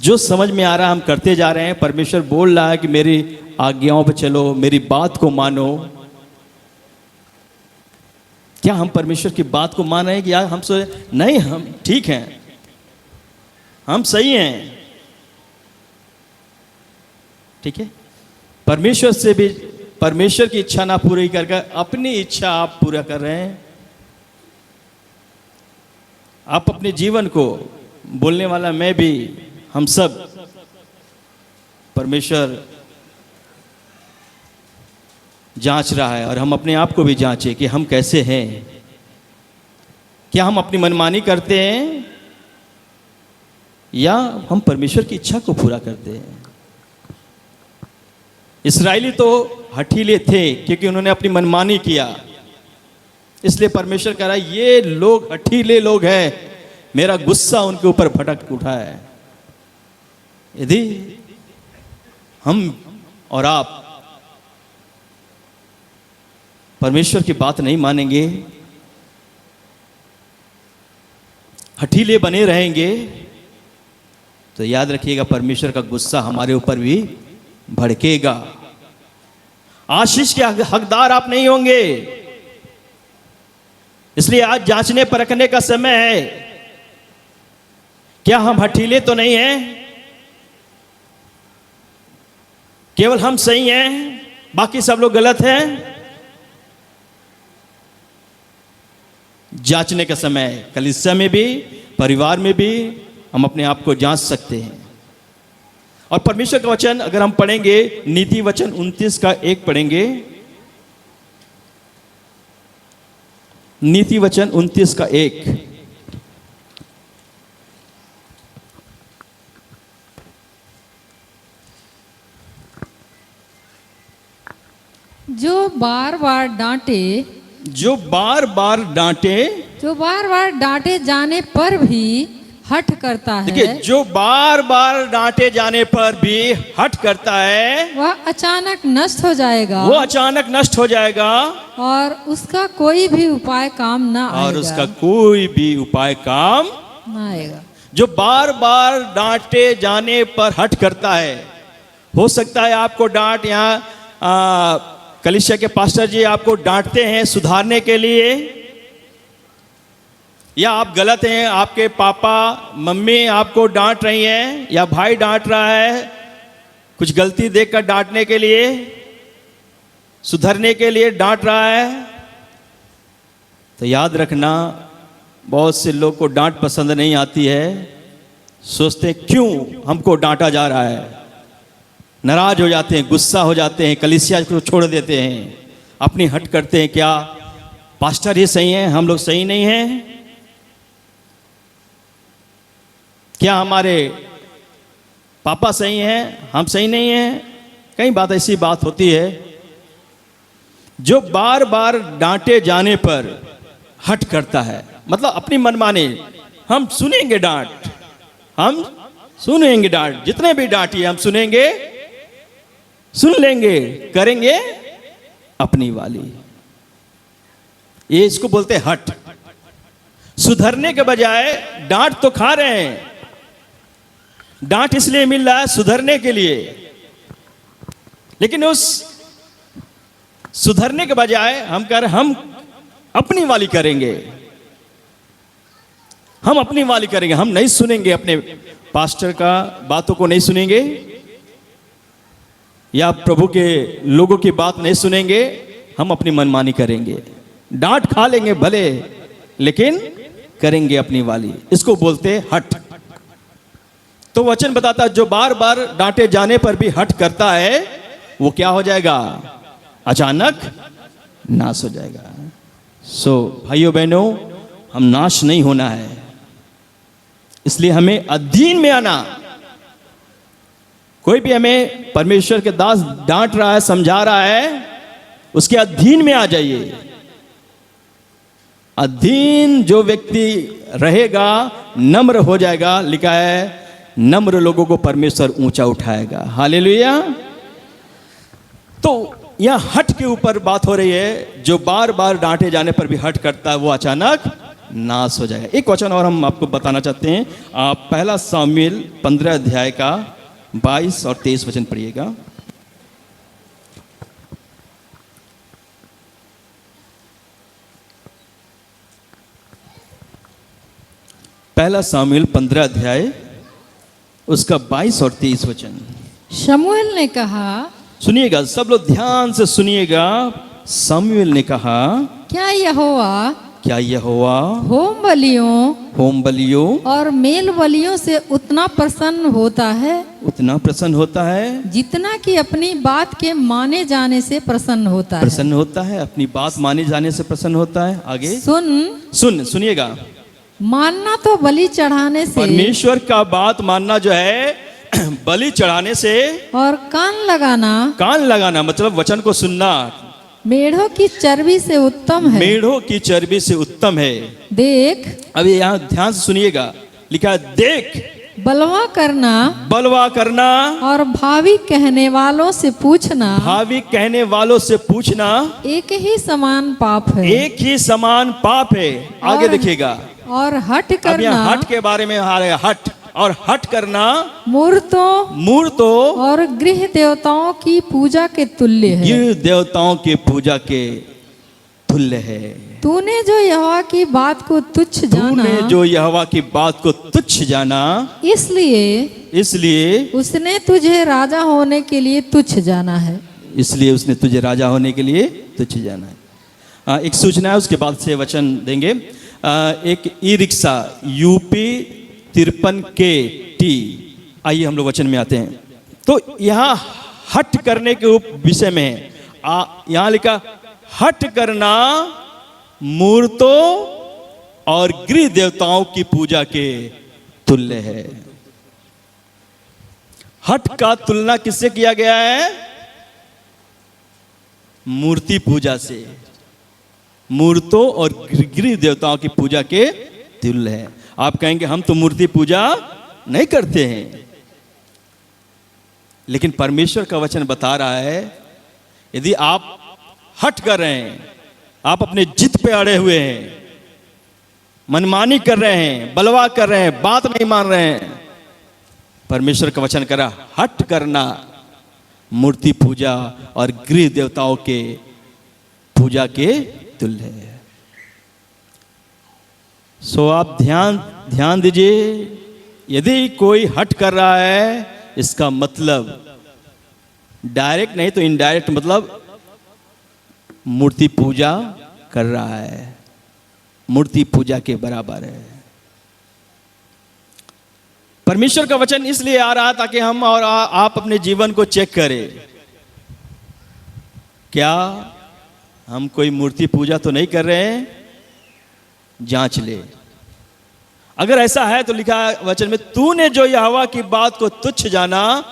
जो समझ में आ रहा है हम करते जा रहे हैं। परमेश्वर बोल रहा है कि मेरी आज्ञाओं पर चलो, मेरी बात को मानो। क्या हम परमेश्वर की बात को मान रहे हैं कि यार हम नहीं, हम ठीक हैं, हम सही हैं, ठीक है। परमेश्वर से भी परमेश्वर की इच्छा ना पूरी करके अपनी इच्छा आप पूरा कर रहे हैं। आप अपने जीवन को, बोलने वाला मैं भी, हम सब, परमेश्वर जांच रहा है और हम अपने आप को भी जांचें कि हम कैसे हैं। क्या हम अपनी मनमानी करते हैं या हम परमेश्वर की इच्छा को पूरा करते हैं। इस्राएली तो हठीले थे क्योंकि उन्होंने अपनी मनमानी किया, इसलिए परमेश्वर कह रहा है ये लोग हठीले लोग हैं, मेरा गुस्सा उनके ऊपर भड़क उठा है। यदि हम और आप परमेश्वर की बात नहीं मानेंगे, हठीले बने रहेंगे, तो याद रखिएगा परमेश्वर का गुस्सा हमारे ऊपर भी भड़केगा। आशीष के हकदार आप नहीं होंगे। इसलिए आज जांचने परखने का समय है। क्या हम हठीले तो नहीं हैं? केवल हम सही हैं, बाकी सब लोग गलत हैं? जांचने का समय है। कलीसिया में भी, परिवार में भी हम अपने आप को जांच सकते हैं। और परमेश्वर का वचन अगर हम पढ़ेंगे, नीति वचन 29 का 1 पढ़ेंगे। नीति वचन 29 का 1। जो बार बार डांटे, जो बार बार डांटे, जो बार बार डांटे जाने पर भी हठ करता देखिए, है, जो बार बार डांटे जाने पर भी हठ करता है, वह अचानक नष्ट हो जाएगा, वो अचानक नष्ट हो जाएगा और उसका कोई भी उपाय काम ना आएगा, और उसका कोई भी उपाय काम ना आएगा। जो बार बार डांटे जाने पर हठ करता है, हो सकता है आपको डांट, यहाँ कलीसिया के पास्टर जी आपको डांटते हैं सुधारने के लिए, या आप गलत हैं, आपके पापा मम्मी आपको डांट रही हैं, या भाई डांट रहा है कुछ गलती देखकर डांटने के लिए, सुधरने के लिए डांट रहा है, तो याद रखना बहुत से लोग को डांट पसंद नहीं आती है। सोचते हैं क्यों हमको डांटा जा रहा है, नाराज हो जाते हैं, गुस्सा हो जाते हैं, कलीसिया को छोड़ देते हैं, अपनी हट करते हैं। क्या पास्टर ही सही हैं, हम लोग सही नहीं हैं? क्या हमारे पापा सही हैं, हम सही नहीं हैं? कई बात ऐसी बात होती है। जो बार बार डांटे जाने पर हट करता है, मतलब अपनी मनमानी, हम सुनेंगे डांट, हम सुनेंगे डांट, जितने भी डांटिए हम सुनेंगे, सुन लेंगे, करेंगे अपनी वाली। ये इसको बोलते हैं हट। सुधरने के बजाय डांट तो खा रहे हैं, डांट इसलिए मिल रहा है सुधरने के लिए, लेकिन उस सुधरने के बजाय हम अपनी वाली करेंगे, हम अपनी वाली करेंगे, हम नहीं सुनेंगे अपने पास्टर का बातों को नहीं सुनेंगे, या प्रभु के लोगों की बात नहीं सुनेंगे, हम अपनी मनमानी करेंगे। डांट खा लेंगे भले, लेकिन करेंगे अपनी वाली। इसको बोलते हट। तो वचन बताता है जो बार बार डांटे जाने पर भी हट करता है, वो क्या हो जाएगा? अचानक नाश हो जाएगा। सो भाइयों बहनों, हम नाश नहीं होना है, इसलिए हमें अधीन में आना। कोई भी हमें परमेश्वर के दास डांट रहा है, समझा रहा है, उसके अधीन में आ जाइए। अधीन जो व्यक्ति रहेगा नम्र हो जाएगा। लिखा है नम्र लोगों को परमेश्वर ऊंचा उठाएगा। हालेलुया। तो यह हट के ऊपर बात हो रही है। जो बार बार डांटे जाने पर भी हट करता है, वो अचानक नाश हो जाएगा। एक वचन और हम आपको बताना चाहते हैं। आप पहला सामुएल 15 अध्याय का 22 और 23 वचन पढ़िएगा। पहला सामुएल 15 अध्याय उसका 22 और 23 वचन। शमूएल ने कहा, सुनिएगा, सब लोग ध्यान से सुनिएगा। शमूएल ने कहा, क्या यहोवा क्या यहोवा होम बलियों और मेल बलियों से उतना प्रसन्न होता है उतना प्रसन्न होता है जितना कि अपनी बात के माने जाने से प्रसन्न होता है। प्रसन्न होता है, अपनी बात माने जाने से प्रसन्न होता है। आगे सुनिएगा, मानना तो बलि चढ़ाने से, परमेश्वर का बात मानना जो है बलि चढ़ाने से, और कान लगाना मतलब वचन को सुनना, मेढ़ों की चर्बी से उत्तम है। मेढ़ों की चर्बी से उत्तम है। देख, अभी यहाँ ध्यान से सुनिएगा, लिखा है देख, बलवा करना और भावी कहने वालों से पूछना एक ही समान पाप है। एक ही समान पाप है। आगे देखिएगा, और हट करना, हट के बारे में आ रहा है, हट करना मूर्तों और गृह देवताओं की पूजा के तुल्य है। गृह देवताओं की पूजा के तुल्य है। तूने जो यहोवा की बात को तुच्छ जाना, इसलिए उसने तुझे राजा होने के लिए तुच्छ जाना है। एक सूचना है, उसके बाद से वचन देंगे। एक e rickshaw UP 53K T, आइए हम लोग वचन में आते हैं। तो यहाँ हट करने के विषय में यहाँ लिखा, हट करना मूर्तों और गृह देवताओं की पूजा के तुल्य है। हट का तुलना किससे किया गया है? मूर्ति पूजा से। मूर्तों और गृह देवताओं की पूजा के तुल्य है। आप कहेंगे हम तो मूर्ति पूजा नहीं करते हैं, लेकिन परमेश्वर का वचन बता रहा है, यदि आप हट कर रहे हैं, आप अपने जिद पे अड़े हुए हैं, मनमानी कर रहे हैं, बलवा कर रहे हैं, बात नहीं मान रहे हैं, परमेश्वर का वचन करा हट करना मूर्ति पूजा और गृह देवताओं के पूजा के तुल्य है। सो आप ध्यान दीजिए, यदि कोई हट कर रहा है, इसका मतलब डायरेक्ट नहीं तो इनडायरेक्ट मतलब मूर्ति पूजा कर रहा है, मूर्ति पूजा के बराबर है। परमेश्वर का वचन इसलिए आ रहा ताकि हम और आप अपने जीवन को चेक करें, क्या हम कोई मूर्ति पूजा तो नहीं कर रहे हैं, जांच ले। अगर ऐसा है तो लिखा है वचन में, तूने जो यहोवा की बात को तुच्छ जाना,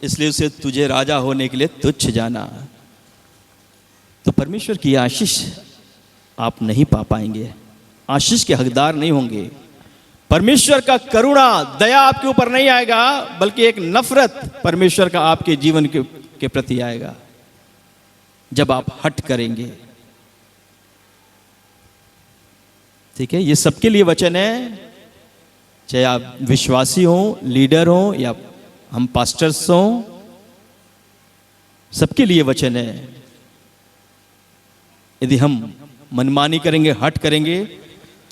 इसलिए उसे तुझे राजा होने के लिए तुच्छ जाना। तो परमेश्वर की आशीष आप नहीं पा पाएंगे, आशीष के हकदार नहीं होंगे। परमेश्वर का करुणा दया आपके ऊपर नहीं आएगा, बल्कि एक नफरत परमेश्वर का आपके जीवन के प्रति आएगा जब आप हट करेंगे। ठीक है, ये सबके लिए वचन है, चाहे आप विश्वासी हो, लीडर हो, या हम पास्टर्स हो, सबके लिए वचन है। यदि हम मनमानी करेंगे, हट करेंगे,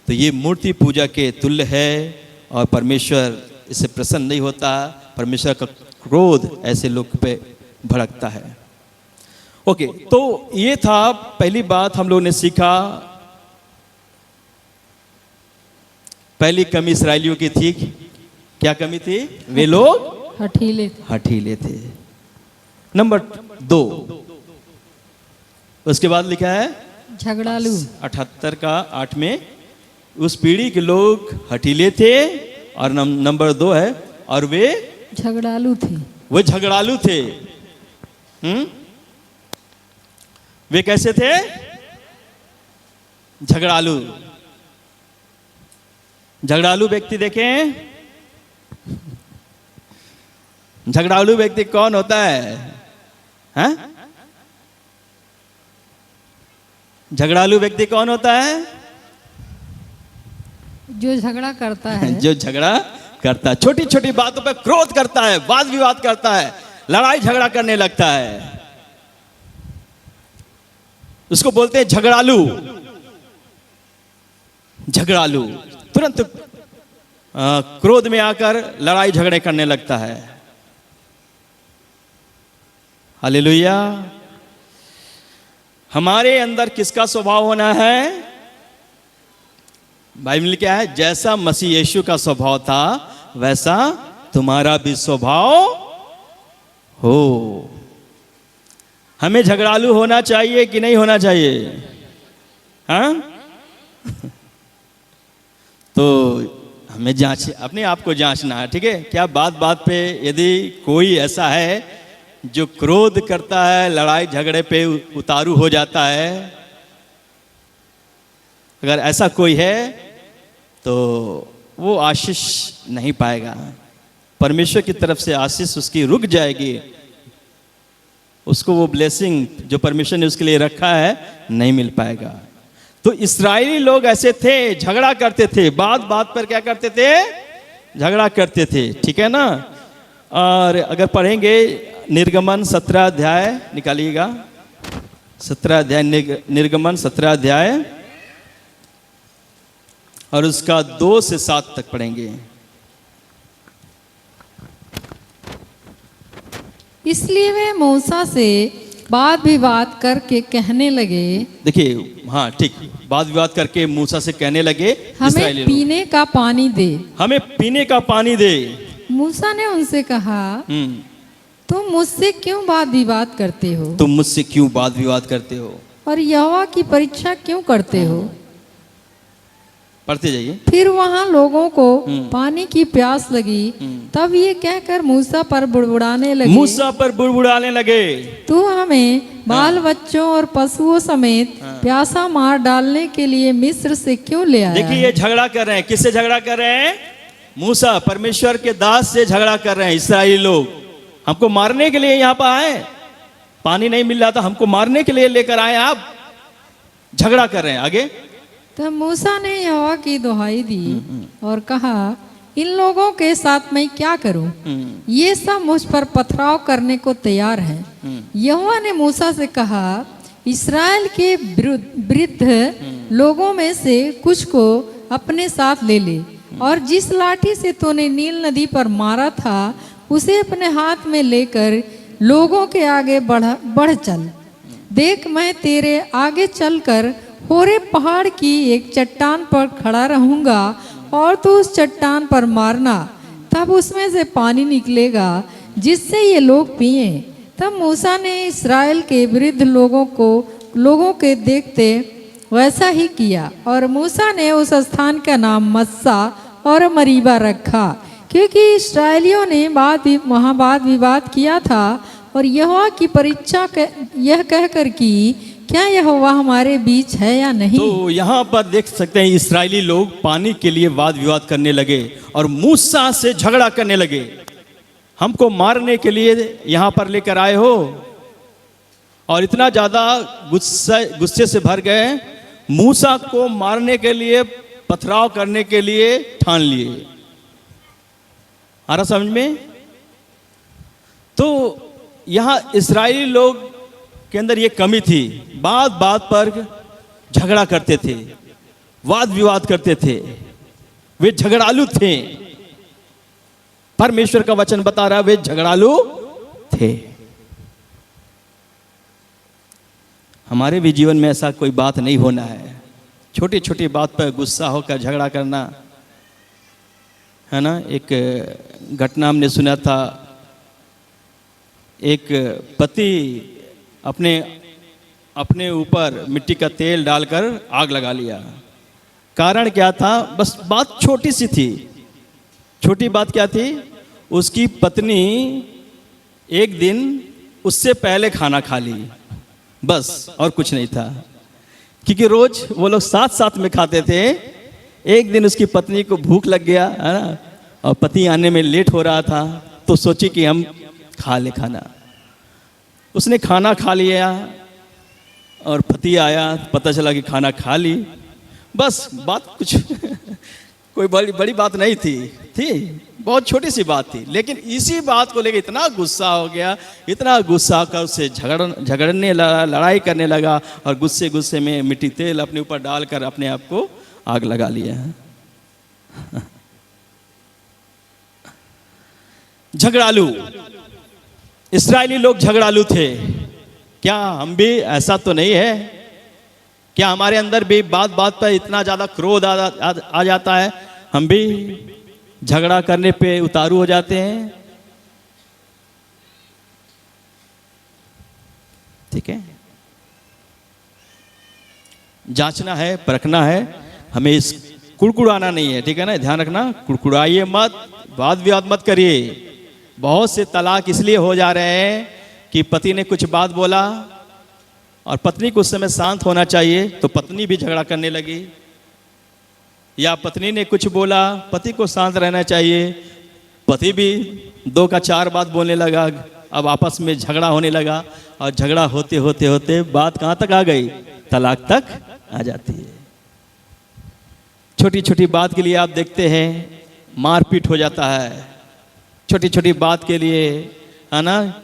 तो ये मूर्ति पूजा के तुल्य है और परमेश्वर इससे प्रसन्न नहीं होता। परमेश्वर का क्रोध ऐसे लोग पे भड़कता है। ओके, तो ये था पहली बात हम लोगों ने सीखा। पहली कमी इस्राएलियों की थी, क्या कमी थी? वे लोग हठीले थे। नंबर 2, उसके बाद लिखा है झगड़ालू। 78 का 8 में, उस पीढ़ी के लोग हठीले थे, और नंबर 2 है, और वे झगड़ालू थे। वो झगड़ालू थे। वे कैसे थे? झगड़ालू। झगड़ालू व्यक्ति देखें, झगड़ालू व्यक्ति कौन होता है? हैं? झगड़ालू व्यक्ति कौन होता है? जो झगड़ा करता है। जो झगड़ा करता है, छोटी छोटी बातों पे क्रोध करता है, वाद विवाद करता है, लड़ाई झगड़ा करने लगता है, उसको बोलते हैं झगड़ालू। झगड़ालू तुरंत क्रोध में आकर लड़ाई झगड़े करने लगता है। हालेलुया। हमारे अंदर किसका स्वभाव होना है? बाइबल में क्या है? जैसा मसीह यीशु का स्वभाव था वैसा तुम्हारा भी स्वभाव हो। हमें झगड़ालू होना चाहिए कि नहीं होना चाहिए? हाँ? तो हमें जांच, अपने आप को जांचना है, ठीक है? क्या बात बात पे यदि कोई ऐसा है जो क्रोध करता है, लड़ाई झगड़े पे उतारू हो जाता है, अगर ऐसा कोई है तो वो आशीष नहीं पाएगा। परमेश्वर की तरफ से आशीष उसकी रुक जाएगी, उसको वो ब्लेसिंग जो परमेश्वर ने उसके लिए रखा है नहीं मिल पाएगा। तो इस्राएली लोग ऐसे थे, झगड़ा करते थे, बात बात पर क्या करते थे? झगड़ा करते थे, ठीक है ना? और अगर पढ़ेंगे निर्गमन 17 अध्याय, निकालिएगा 17 अध्याय, निर्गमन 17 अध्याय और उसका 2 से 7 तक पढ़ेंगे। इसलिए वे मूसा से वाद विवाद करके कहने लगे, देखिए, हाँ ठीक, वाद विवाद करके मूसा से कहने लगे हमें इस्राएली लोग, पीने का पानी दे। हमें पीने का पानी दे। मूसा ने उनसे कहा, तुम मुझसे क्यों वाद विवाद करते हो तुम मुझसे क्यों वाद विवाद करते हो और यहोवा की परीक्षा क्यों करते हो? पढ़ते जाइए। फिर वहाँ लोगों को पानी की प्यास लगी, तब ये कहकर मूसा पर बुड़बुड़ाने लगे, मूसा पर बुड़बुड़ाने लगे, तू हमें बाल बच्चों और पशुओं समेत प्यासा मार डालने के लिए मिस्र से क्यों ले आया? देखिए ये झगड़ा कर रहे हैं, किससे झगड़ा कर रहे हैं? मूसा, परमेश्वर के दास से झगड़ा कर रहे हैं। इस्राएली लोग हमको मारने के लिए यहाँ पर आए, पानी नहीं मिल रहा था, हमको मारने के लिए लेकर आए, आप झगड़ा कर रहे हैं। आगे, तब मूसा ने यहोवा की दुहाई दी और कहा, इन लोगों के साथ मैं क्या करूं? ये सब मुझ पर पथराव करने को तैयार हैं। यहोवा ने मूसा से कहा, इस्राएल के वृद्ध लोगों में से कुछ को अपने साथ ले ले और जिस लाठी से तूने नील नदी पर मारा था उसे अपने हाथ में लेकर लोगों के आगे बढ़ चल। देख, मैं तेरे आगे चलकर होरे पहाड़ की एक चट्टान पर खड़ा रहूंगा और तू उस चट्टान पर मारना, तब उसमें से पानी निकलेगा जिससे ये लोग पिए। तब मूसा ने इस्राएल के वृद्ध लोगों के देखते वैसा ही किया और मूसा ने उस स्थान का नाम मस्सा और मरीबा रखा, क्योंकि इस्राएलियों ने वहाँ वाद विवाद किया था और यहोवा की परीक्षा यह कहकर की, क्या यहोवा हमारे बीच है या नहीं? तो यहाँ पर देख सकते हैं इस्राएली लोग पानी के लिए वाद विवाद करने लगे और मूसा से झगड़ा करने लगे। हमको मारने के लिए यहाँ पर लेकर आए हो, और इतना ज्यादा गुस्से से भर गए, मूसा को मारने के लिए, पथराव करने के लिए ठान लिए। आ रहा समझ में? तो यहाँ इस्राएली लोग के अंदर ये कमी थी, बात बात पर झगड़ा करते थे, वाद विवाद करते थे, वे झगड़ालू थे। परमेश्वर का वचन बता रहा है वे झगड़ालू थे। हमारे भी जीवन में ऐसा कोई बात नहीं होना है। छोटी छोटी बात पर गुस्सा होकर झगड़ा करना, है ना? एक घटना हमने सुना था, एक पति अपने ऊपर मिट्टी का तेल डालकर आग लगा लिया। कारण क्या था? बस बात छोटी सी थी। छोटी बात क्या थी? उसकी पत्नी एक दिन उससे पहले खाना खा ली, बस, और कुछ नहीं था। क्योंकि रोज वो लोग साथ साथ में खाते थे। एक दिन उसकी पत्नी को भूख लग गया, है ना, और पति आने में लेट हो रहा था, तो सोची कि हम खा ले खाना। उसने खाना खा लिया और पति आया, पता चला कि खाना खा ली। बस बात कुछ कोई बड़ी बात नहीं थी, बहुत छोटी सी बात थी, लेकिन इसी बात को लेकर इतना गुस्सा हो गया, इतना गुस्सा कर उससे झगड़ने लगा, लड़ाई करने लगा, और गुस्से में मिट्टी तेल अपने ऊपर डालकर अपने आप को आग लगा लिया। झगड़ालू, इस्राएली लोग झगड़ालू थे, क्या हम भी? ऐसा तो नहीं है। क्या हमारे अंदर भी बात बात पर इतना ज़्यादा क्रोध आ जाता है, हम भी झगड़ा करने पे उतारू हो जाते हैं? ठीक है, जांचना है, परखना है, हमें इस कुड़कुड़ाना नहीं है, ठीक है ना, ध्यान रखना, कुड़कुड़ाइए मत, वाद विवाद मत करिए। बहुत से तलाक इसलिए हो जा रहे हैं कि पति ने कुछ बात बोला और पत्नी को उस समय शांत होना चाहिए तो पत्नी भी झगड़ा करने लगी, या पत्नी ने कुछ बोला, पति को शांत रहना चाहिए, पति भी 2 का 4 बात बोलने लगा, अब आपस में झगड़ा होने लगा, और झगड़ा होते होते होते बात कहाँ तक आ गई? तलाक तक आ जाती है। छोटी छोटी बात के लिए आप देखते हैं मारपीट हो जाता है, छोटी छोटी बात के लिए, है ना,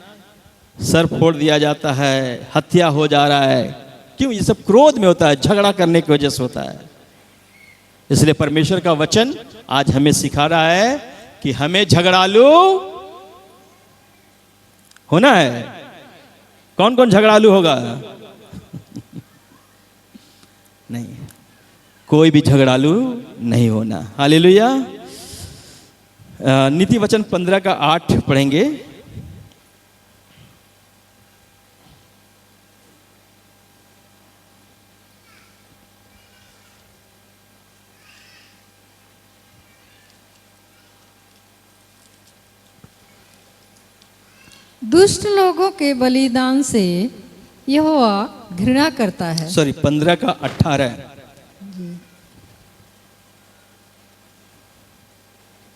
सर फोड़ दिया जाता है, हत्या हो जा रहा है। क्यों? ये सब क्रोध में होता है, झगड़ा करने की वजह से होता है। इसलिए परमेश्वर का वचन आज हमें सिखा रहा है कि हमें झगड़ालू होना है। कौन कौन झगड़ालू होगा? नहीं, कोई भी झगड़ालू नहीं होना। हालेलुया। नीति वचन 15 का 8 पढ़ेंगे। दुष्ट लोगों के बलिदान से यहोवा घृणा करता है। सॉरी, 15 का 18।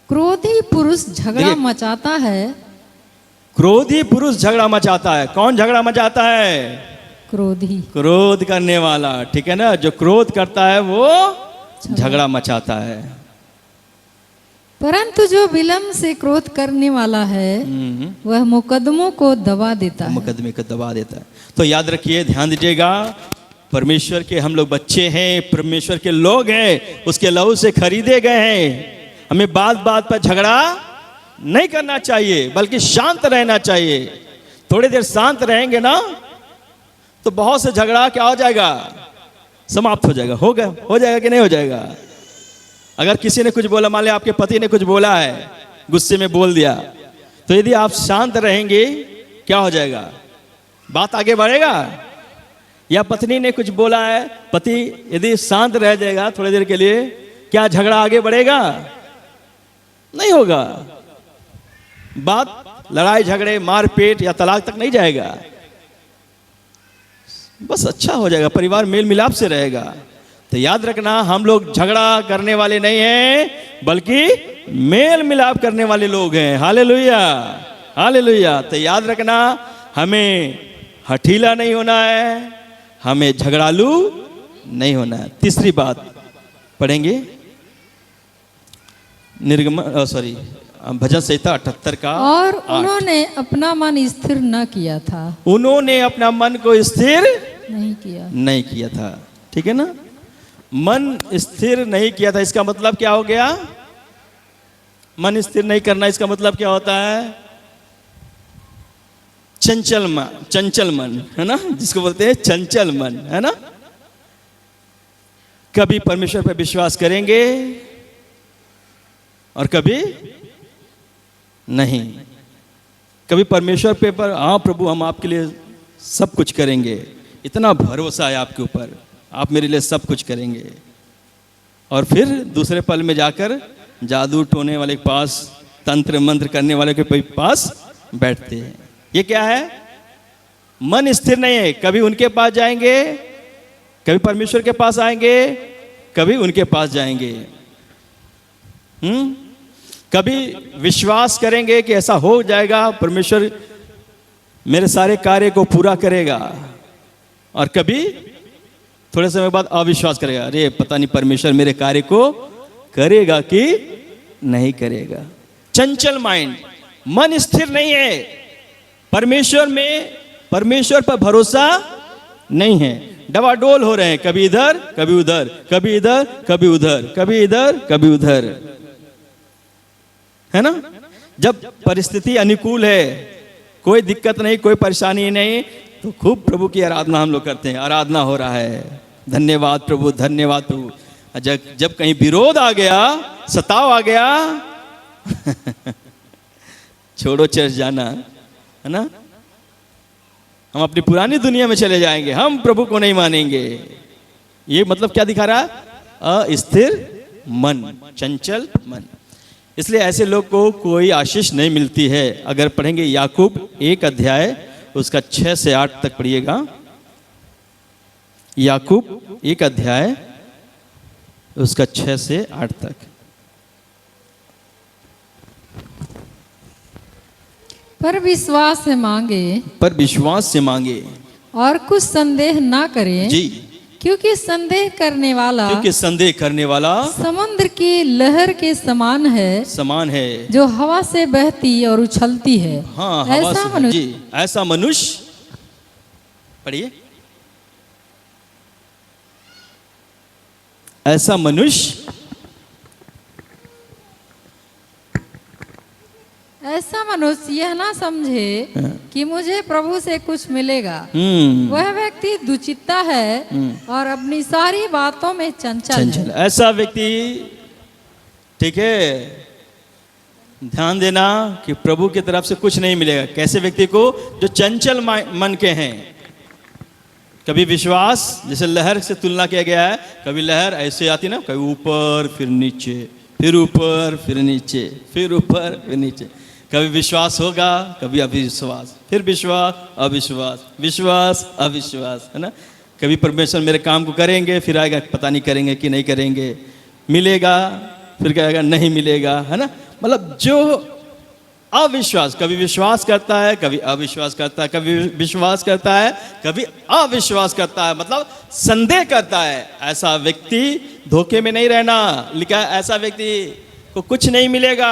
क्रोधी पुरुष झगड़ा मचाता है। क्रोधी पुरुष झगड़ा मचाता है। कौन झगड़ा मचाता है? क्रोधी, क्रोध करने वाला, ठीक है ना, जो क्रोध करता है वो झगड़ा मचाता है। परंतु जो विलम्ब से क्रोध करने वाला है वह मुकदमों को दबा देता है। मुकदमे को दबा देता है। तो याद रखिए, ध्यान दीजिएगा, परमेश्वर के हम लोग बच्चे हैं, परमेश्वर के लोग हैं, उसके लहू से खरीदे गए हैं। हमें बात बात पर झगड़ा नहीं करना चाहिए, बल्कि शांत रहना चाहिए। थोड़ी देर शांत रहेंगे ना तो बहुत से झगड़ा क्या हो जाएगा? समाप्त हो जाएगा। हो जाएगा कि नहीं हो जाएगा? अगर किसी ने कुछ बोला, मान लिया आपके पति ने कुछ बोला है, गुस्से में बोल दिया, तो यदि आप शांत रहेंगे क्या हो जाएगा? बात आगे बढ़ेगा। या पत्नी ने कुछ बोला है, पति यदि शांत रह जाएगा थोड़ी देर के लिए, क्या झगड़ा आगे बढ़ेगा? नहीं होगा। बात लड़ाई झगड़े मारपीट या तलाक तक नहीं जाएगा। बस अच्छा हो जाएगा, परिवार मेल मिलाप से रहेगा। तो याद रखना, हम लोग झगड़ा करने वाले नहीं हैं, बल्कि मेल मिलाप करने वाले लोग हैं। Hallelujah, hallelujah. तो याद रखना, हमें हठीला नहीं होना है, हमें झगड़ालू नहीं होना है। तीसरी बात पढ़ेंगे, भजन संहिता 78 का। और उन्होंने अपना मन स्थिर न किया था। उन्होंने अपना मन को स्थिर नहीं किया था। ठीक है ना, मन स्थिर नहीं किया था। इसका मतलब क्या हो गया? मन स्थिर नहीं करना, इसका मतलब क्या होता है? चंचल मन, है ना, जिसको बोलते हैं चंचल मन, है ना। कभी परमेश्वर पर विश्वास करेंगे और कभी नहीं। कभी परमेश्वर पे पर, हाँ प्रभु हम आपके लिए सब कुछ करेंगे, इतना भरोसा है आपके ऊपर, आप मेरे लिए सब कुछ करेंगे, और फिर दूसरे पल में जाकर जादू टोने वाले के पास, तंत्र मंत्र करने वाले के पास बैठते हैं। ये क्या है? मन स्थिर नहीं है। कभी उनके पास जाएंगे, कभी परमेश्वर के पास आएंगे, कभी उनके पास जाएंगे। कभी विश्वास करेंगे कि ऐसा हो जाएगा, परमेश्वर मेरे सारे कार्य को पूरा करेगा, और कभी थोड़े समय बाद अविश्वास करेगा, अरे पता नहीं परमेश्वर मेरे कार्य को करेगा कि नहीं करेगा। चंचल माइंड, मन स्थिर नहीं है, परमेश्वर पर भरोसा नहीं है, डवाडोल हो रहे हैं, कभी इधर कभी उधर, कभी इधर कभी उधर, कभी इधर कभी उधर, है ना। जब परिस्थिति अनुकूल है, कोई दिक्कत नहीं, कोई परेशानी नहीं, तो खूब प्रभु की आराधना हम लोग करते हैं। आराधना हो रहा है, धन्यवाद प्रभु, धन्यवाद प्रभु। जब कहीं विरोध आ गया, सताव आ गया छोड़ो चर्च जाना, है ना, हम अपनी पुरानी दुनिया में चले जाएंगे, हम प्रभु को नहीं मानेंगे। ये मतलब क्या दिखा रहा है? अस्थिर मन, चंचल मन। इसलिए ऐसे लोग को कोई आशीष नहीं मिलती है। अगर पढ़ेंगे याकूब 1 अध्याय उसका 6 से 8 तक पढ़िएगा। याकूब 1 अध्याय उसका 6 से 8 तक। पर विश्वास से मांगे, पर विश्वास से मांगे और कुछ संदेह ना करे जी, क्योंकि संदेह करने वाला क्योंकि संदेह करने वाला समुद्र की लहर के समान है, समान है, जो हवा से बहती और उछलती है। हाँ, हवा ऐसा से, मनुष्य, जी, ऐसा मनुष्य, पढ़िए, ऐसा मनुष्य, ऐसा मनुष्य यह ना समझे कि मुझे प्रभु से कुछ मिलेगा। वह व्यक्ति दुचित्ता है और अपनी सारी बातों में चंचल है। ऐसा व्यक्ति, ठीक है, ध्यान देना कि प्रभु की तरफ से कुछ नहीं मिलेगा। कैसे व्यक्ति को? जो चंचल मन के हैं। कभी विश्वास, जैसे लहर से तुलना किया गया है, कभी लहर ऐसे आती ना, कभी ऊपर फिर नीचे, फिर ऊपर फिर नीचे, फिर ऊपर फिर नीचे। कभी विश्वास होगा, कभी अविश्वास, फिर विश्वास अविश्वास, विश्वास अविश्वास, है ना। कभी परमेश्वर मेरे काम को करेंगे, फिर आएगा पता नहीं करेंगे कि नहीं करेंगे, मिलेगा, फिर कहेगा नहीं मिलेगा, है ना। मतलब जो अविश्वास, कभी विश्वास करता है, कभी अविश्वास करता है, कभी विश्वास करता है, कभी अविश्वास करता है, मतलब संदेह करता है। ऐसा व्यक्ति धोखे में नहीं रहना। लिखा है ऐसा व्यक्ति को कुछ नहीं मिलेगा,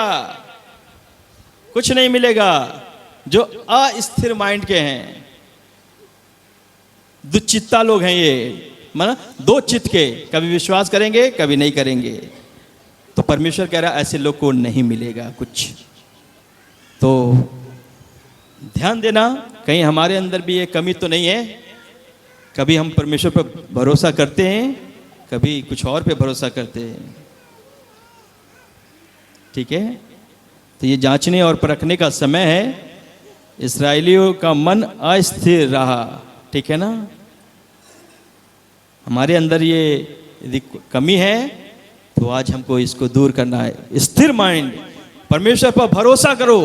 कुछ नहीं मिलेगा। जो अस्थिर माइंड के हैं, दुचित्ता लोग हैं ये, मतलब दो चित्त के, कभी विश्वास करेंगे, कभी नहीं करेंगे। तो परमेश्वर कह रहा है ऐसे लोग को नहीं मिलेगा कुछ। तो ध्यान देना, कहीं हमारे अंदर भी ये कमी तो नहीं है। कभी हम परमेश्वर पर भरोसा करते हैं, कभी कुछ और पे भरोसा करते हैं, ठीक है। तो ये जांचने और परखने का समय है। इस्राएलियों का मन अस्थिर रहा, ठीक है ना। हमारे अंदर ये यदि कमी है तो आज हमको इसको दूर करना है। स्थिर माइंड, परमेश्वर पर भरोसा करो,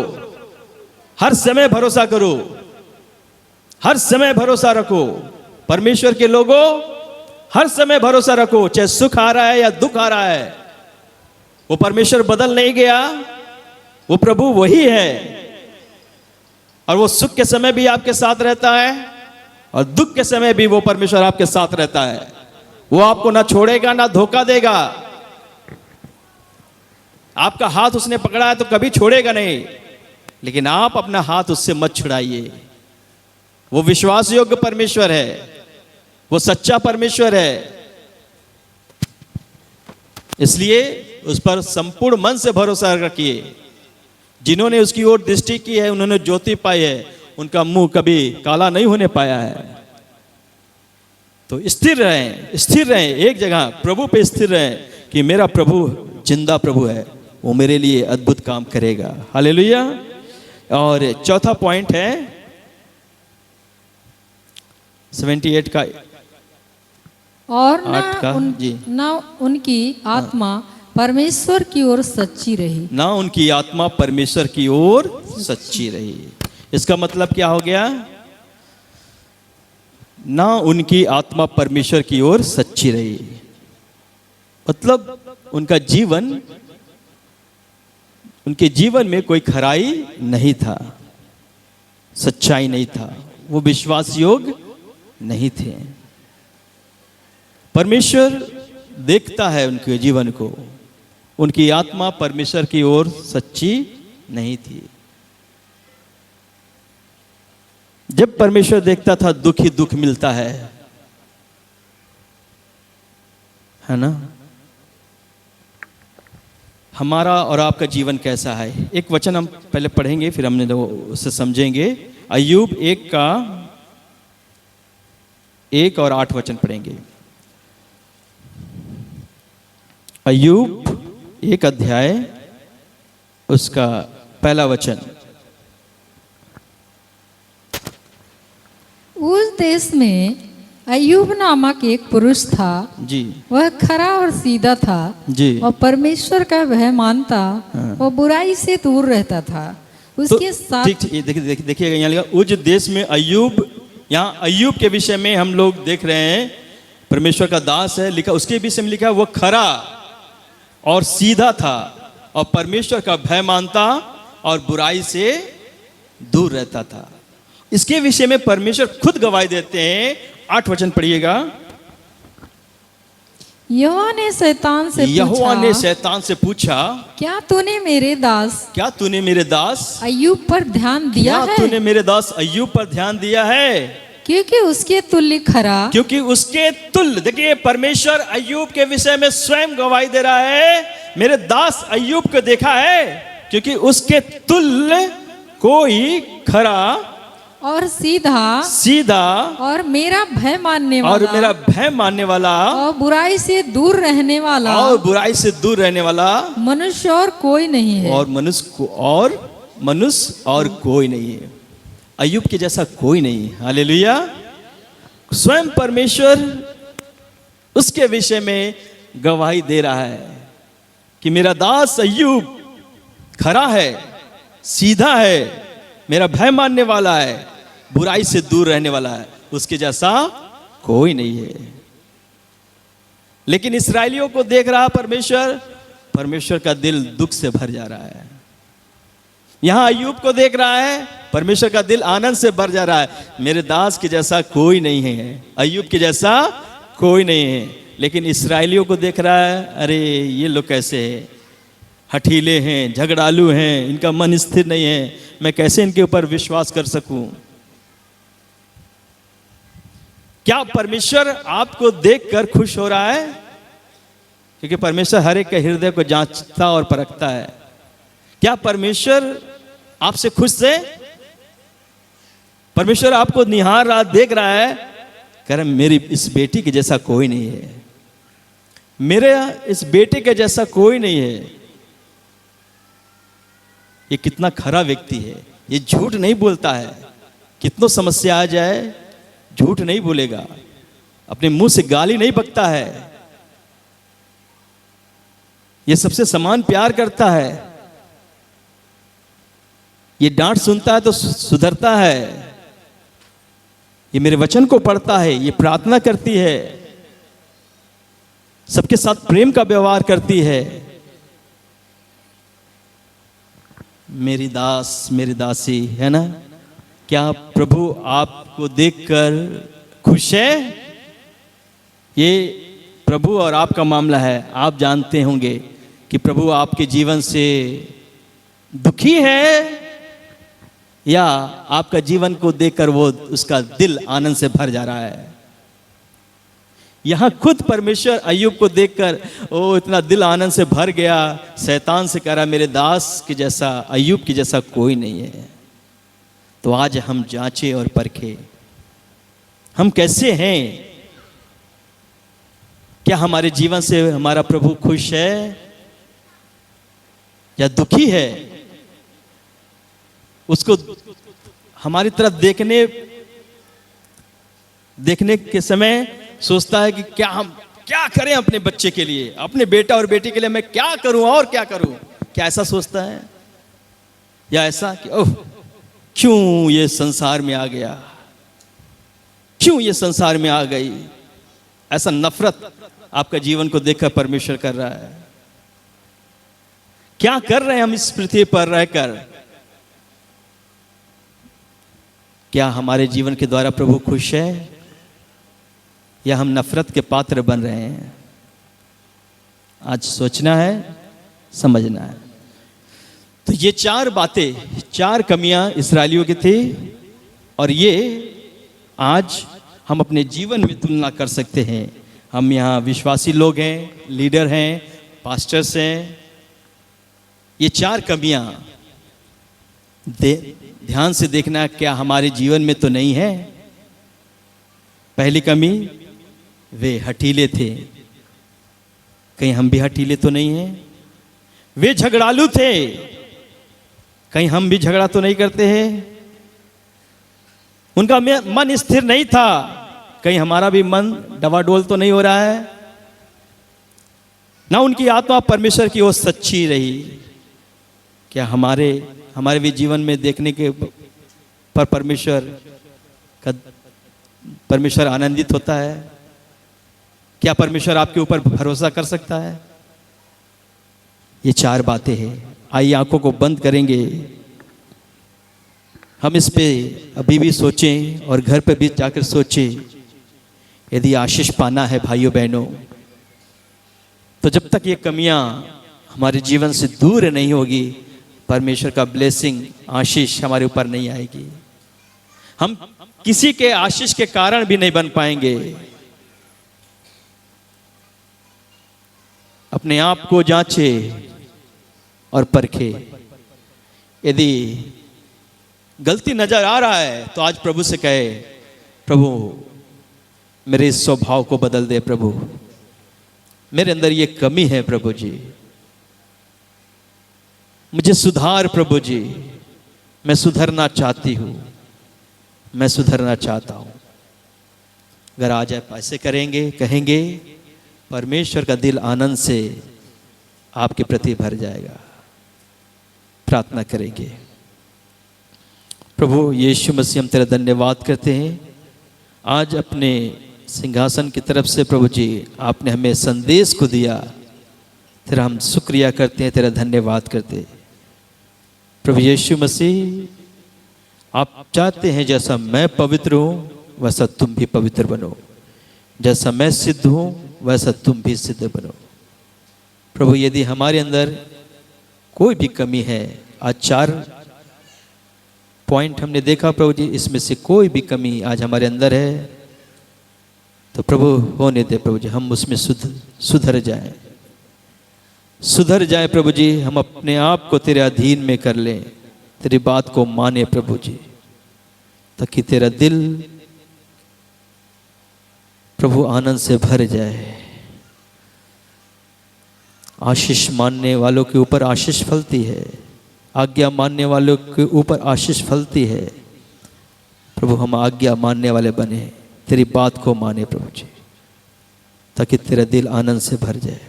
हर समय भरोसा करो, हर समय भरोसा रखो। परमेश्वर के लोगों, हर समय भरोसा रखो, चाहे सुख आ रहा है या दुख आ रहा है। वो परमेश्वर बदल नहीं गया, वो प्रभु वही है। और वो सुख के समय भी आपके साथ रहता है और दुख के समय भी वो परमेश्वर आपके साथ रहता है। वो आपको ना छोड़ेगा ना धोखा देगा। आपका हाथ उसने पकड़ा है तो कभी छोड़ेगा नहीं, लेकिन आप अपना हाथ उससे मत छुड़ाइए। वो विश्वास योग्य परमेश्वर है, वो सच्चा परमेश्वर है। इसलिए उस पर संपूर्ण मन से भरोसा रखिए। जिन्होंने उसकी ओर दृष्टि की है, उन्होंने ज्योति पाई है, उनका मुंह कभी काला नहीं होने पाया है। तो स्थिर रहें, स्थिर रहें एक जगह, प्रभु पे स्थिर रहें कि मेरा प्रभु जिंदा प्रभु है, वो मेरे लिए अद्भुत काम करेगा। हालेलुया। और चौथा पॉइंट है 78 का और 8 का, जी। ना उनकी आत्मा परमेश्वर की ओर सच्ची रही। ना उनकी आत्मा परमेश्वर की ओर सच्ची रही। इसका मतलब क्या हो गया? ना उनकी आत्मा परमेश्वर की ओर सच्ची रही, मतलब उनका जीवन, उनके जीवन में कोई खराई नहीं था, सच्चाई नहीं था, वो विश्वास योग्य नहीं थे। परमेश्वर देखता है उनके जीवन को, उनकी आत्मा परमेश्वर की ओर सच्ची नहीं थी। जब परमेश्वर देखता था, दुख ही दुख मिलता है ना। हमारा और आपका जीवन कैसा है? एक वचन हम पहले पढ़ेंगे, फिर हमने उससे समझेंगे। अय्यूब 1 और 8 वचन पढ़ेंगे। अय्यूब 1 अध्याय उसका पहला वचन। उस देश में अय्यूब नामक एक पुरुष था। जी वह खरा और सीधा था जी। और परमेश्वर का भय मानता और बुराई से दूर रहता था। उसके साथ ठीक ये देखिएगा यहाँ लिखा उस देश में अय्यूब। यहाँ अय्यूब के विषय में हम लोग देख रहे हैं, परमेश्वर का दास है, लिखा उसके विषय में लिखा है, वो खरा और सीधा था और परमेश्वर का भय मानता और बुराई से दूर रहता था। इसके विषय में परमेश्वर खुद गवाही देते हैं। 8 वचन पढ़िएगा। यहोवा ने शैतान से पूछा, क्या तूने मेरे दास अय्यूब पर ध्यान दिया है? तूने मेरे दास अय्यूब पर ध्यान दिया है, क्योंकि उसके तुल्य खरा। क्योंकि उसके तुल्य। देखिए परमेश्वर अय्यूब के विषय में स्वयं गवाही दे रहा है, मेरे दास अय्यूब को देखा है, क्योंकि उसके तुल्य कोई खरा और सीधा और मेरा भय मानने वाला और बुराई से दूर रहने वाला मनुष्य और कोई नहीं है। और मनुष्य और कोई नहीं है। अय्यूब के जैसा कोई नहीं है। हालेलुया। स्वयं परमेश्वर उसके विषय में गवाही दे रहा है कि मेरा दास अय्यूब खरा है, सीधा है, मेरा भय मानने वाला है, बुराई से दूर रहने वाला है, उसके जैसा कोई नहीं है। लेकिन इस्राएलियों को देख रहा परमेश्वर का दिल दुख से भर जा रहा है। यहां अय्यूब को देख रहा है, परमेश्वर का दिल आनंद से भर जा रहा है। मेरे दास के जैसा कोई नहीं है, अय्यूब के जैसा कोई नहीं है। लेकिन इस्राएलियों को देख रहा है, अरे ये लोग कैसे हैं, हठीले हैं, झगड़ालू हैं, इनका मन स्थिर नहीं है, मैं कैसे इनके ऊपर विश्वास कर सकूं। क्या परमेश्वर आपको देखकर खुश हो रहा है? क्योंकि परमेश्वर हर एक के हृदय को जांचता और परखता है। क्या परमेश्वर आपसे खुश है? परमेश्वर आपको निहार रहा, देख रहा है, कह रहा मेरी इस बेटी के जैसा कोई नहीं है, मेरे इस बेटे के जैसा कोई नहीं है। ये कितना खरा व्यक्ति है, ये झूठ नहीं बोलता है। कितनों समस्या आ जाए झूठ नहीं बोलेगा, अपने मुंह से गाली नहीं बकता है, ये सबसे समान प्यार करता है, ये डांट सुनता है तो सुधरता है, ये मेरे वचन को पढ़ता है, ये प्रार्थना करती है, सबके साथ प्रेम का व्यवहार करती है। मेरी दास मेरी दासी है ना। क्या प्रभु आपको देखकर खुश है? ये प्रभु और आपका मामला है। आप जानते होंगे कि प्रभु आपके जीवन से दुखी है या आपका जीवन को देखकर वो उसका दिल आनंद से भर जा रहा है। यहां खुद परमेश्वर अय्यूब को देखकर ओ इतना दिल आनंद से भर गया, शैतान से कह रहा मेरे दास के जैसा, अय्यूब के जैसा कोई नहीं है। तो आज हम जांचें और परखें, हम कैसे हैं? क्या हमारे जीवन से हमारा प्रभु खुश है या दुखी है? उसको हमारी तरफ देखने के समय सोचता है कि क्या हम क्या करें अपने बच्चे के लिए, अपने बेटा और बेटी के लिए मैं क्या करूं और क्या करूं? क्या ऐसा सोचता है? या ऐसा कि ओह क्यों ये संसार में आ गया, क्यों ये संसार में आ गई? ऐसा नफरत आपका जीवन को देखकर परमेश्वर कर रहा है। क्या कर रहे हैं हम इस पृथ्वी पर रहकर? क्या हमारे जीवन के द्वारा प्रभु खुश है या हम नफरत के पात्र बन रहे हैं? आज सोचना है, समझना है। तो ये 4 बातें, 4 कमियां इस्राएलियों की थी और ये आज हम अपने जीवन में तुलना कर सकते हैं। हम यहाँ विश्वासी लोग हैं, लीडर हैं, पास्टर्स हैं। ये 4 कमियां ध्यान से देखना क्या हमारे जीवन में तो नहीं है। पहली कमी, वे हठीले थे, कहीं हम भी हठीले तो नहीं हैं। वे झगड़ालू थे, कहीं हम भी झगड़ा तो नहीं करते हैं। उनका मन स्थिर नहीं था, कहीं हमारा भी मन डवाडोल तो नहीं हो रहा है। ना उनकी आत्मा परमेश्वर की ओर सच्ची रही। क्या हमारे भी जीवन में देखने के पर परमेश्वर आनंदित होता है? क्या परमेश्वर आपके ऊपर भरोसा कर सकता है? ये 4 बातें हैं। आइए आंखों को बंद करेंगे, हम इस पे अभी भी सोचें और घर पे भी जाकर सोचें। यदि आशीष पाना है भाइयों बहनों, तो जब तक ये कमियां हमारे जीवन से दूर नहीं होगी, परमेश्वर का ब्लेसिंग, आशीष हमारे ऊपर नहीं आएगी। हम किसी के आशीष के कारण भी नहीं बन पाएंगे। अपने आप को जांचे और परखे। यदि गलती नजर आ रहा है तो आज प्रभु से कहे, प्रभु मेरे इस स्वभाव को बदल दे, प्रभु मेरे अंदर ये कमी है, प्रभु जी मुझे सुधार, प्रभु जी मैं सुधरना चाहती हूं, मैं सुधरना चाहता हूं। अगर आज आप ऐसे करेंगे, कहेंगे, परमेश्वर का दिल आनंद से आपके प्रति भर जाएगा। प्रार्थना करेंगे। प्रभु यीशु मसीह, हम तेरा धन्यवाद करते हैं। आज अपने सिंहासन की तरफ से प्रभु जी आपने हमें संदेश को दिया, तेरा हम शुक्रिया करते हैं, तेरा धन्यवाद करते हैं। प्रभु यीशु मसीह, आप चाहते हैं जैसा मैं पवित्र हूं वैसा तुम भी पवित्र बनो, जैसा मैं सिद्ध हूं वैसा तुम भी सिद्ध बनो। प्रभु यदि हमारे अंदर कोई भी कमी है, आज 4 पॉइंट हमने देखा प्रभु जी, इसमें से कोई भी कमी आज हमारे अंदर है तो प्रभु होने दे प्रभु जी, हम उसमें सुधर जाएं, सुधर जाए प्रभु जी। हम अपने आप को तेरे अधीन में कर लें, तेरी बात को माने प्रभु जी, ताकि तेरा दिल प्रभु आनंद से भर जाए। आशीष मानने वालों के ऊपर आशीष फलती है, आज्ञा मानने वालों के ऊपर आशीष फलती है। प्रभु हम आज्ञा मानने वाले बने, तेरी बात को माने प्रभु जी, ताकि तेरा दिल आनंद से भर जाए।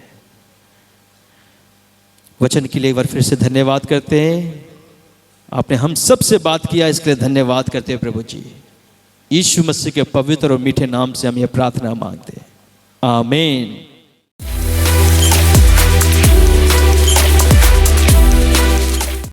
वचन के लिए एक बार फिर से धन्यवाद करते हैं। आपने हम सब से बात किया, इसके लिए धन्यवाद करते हैं प्रभु जी। यीशु मसीह के पवित्र और मीठे नाम से हम ये प्रार्थना मांगते हैं, आमीन।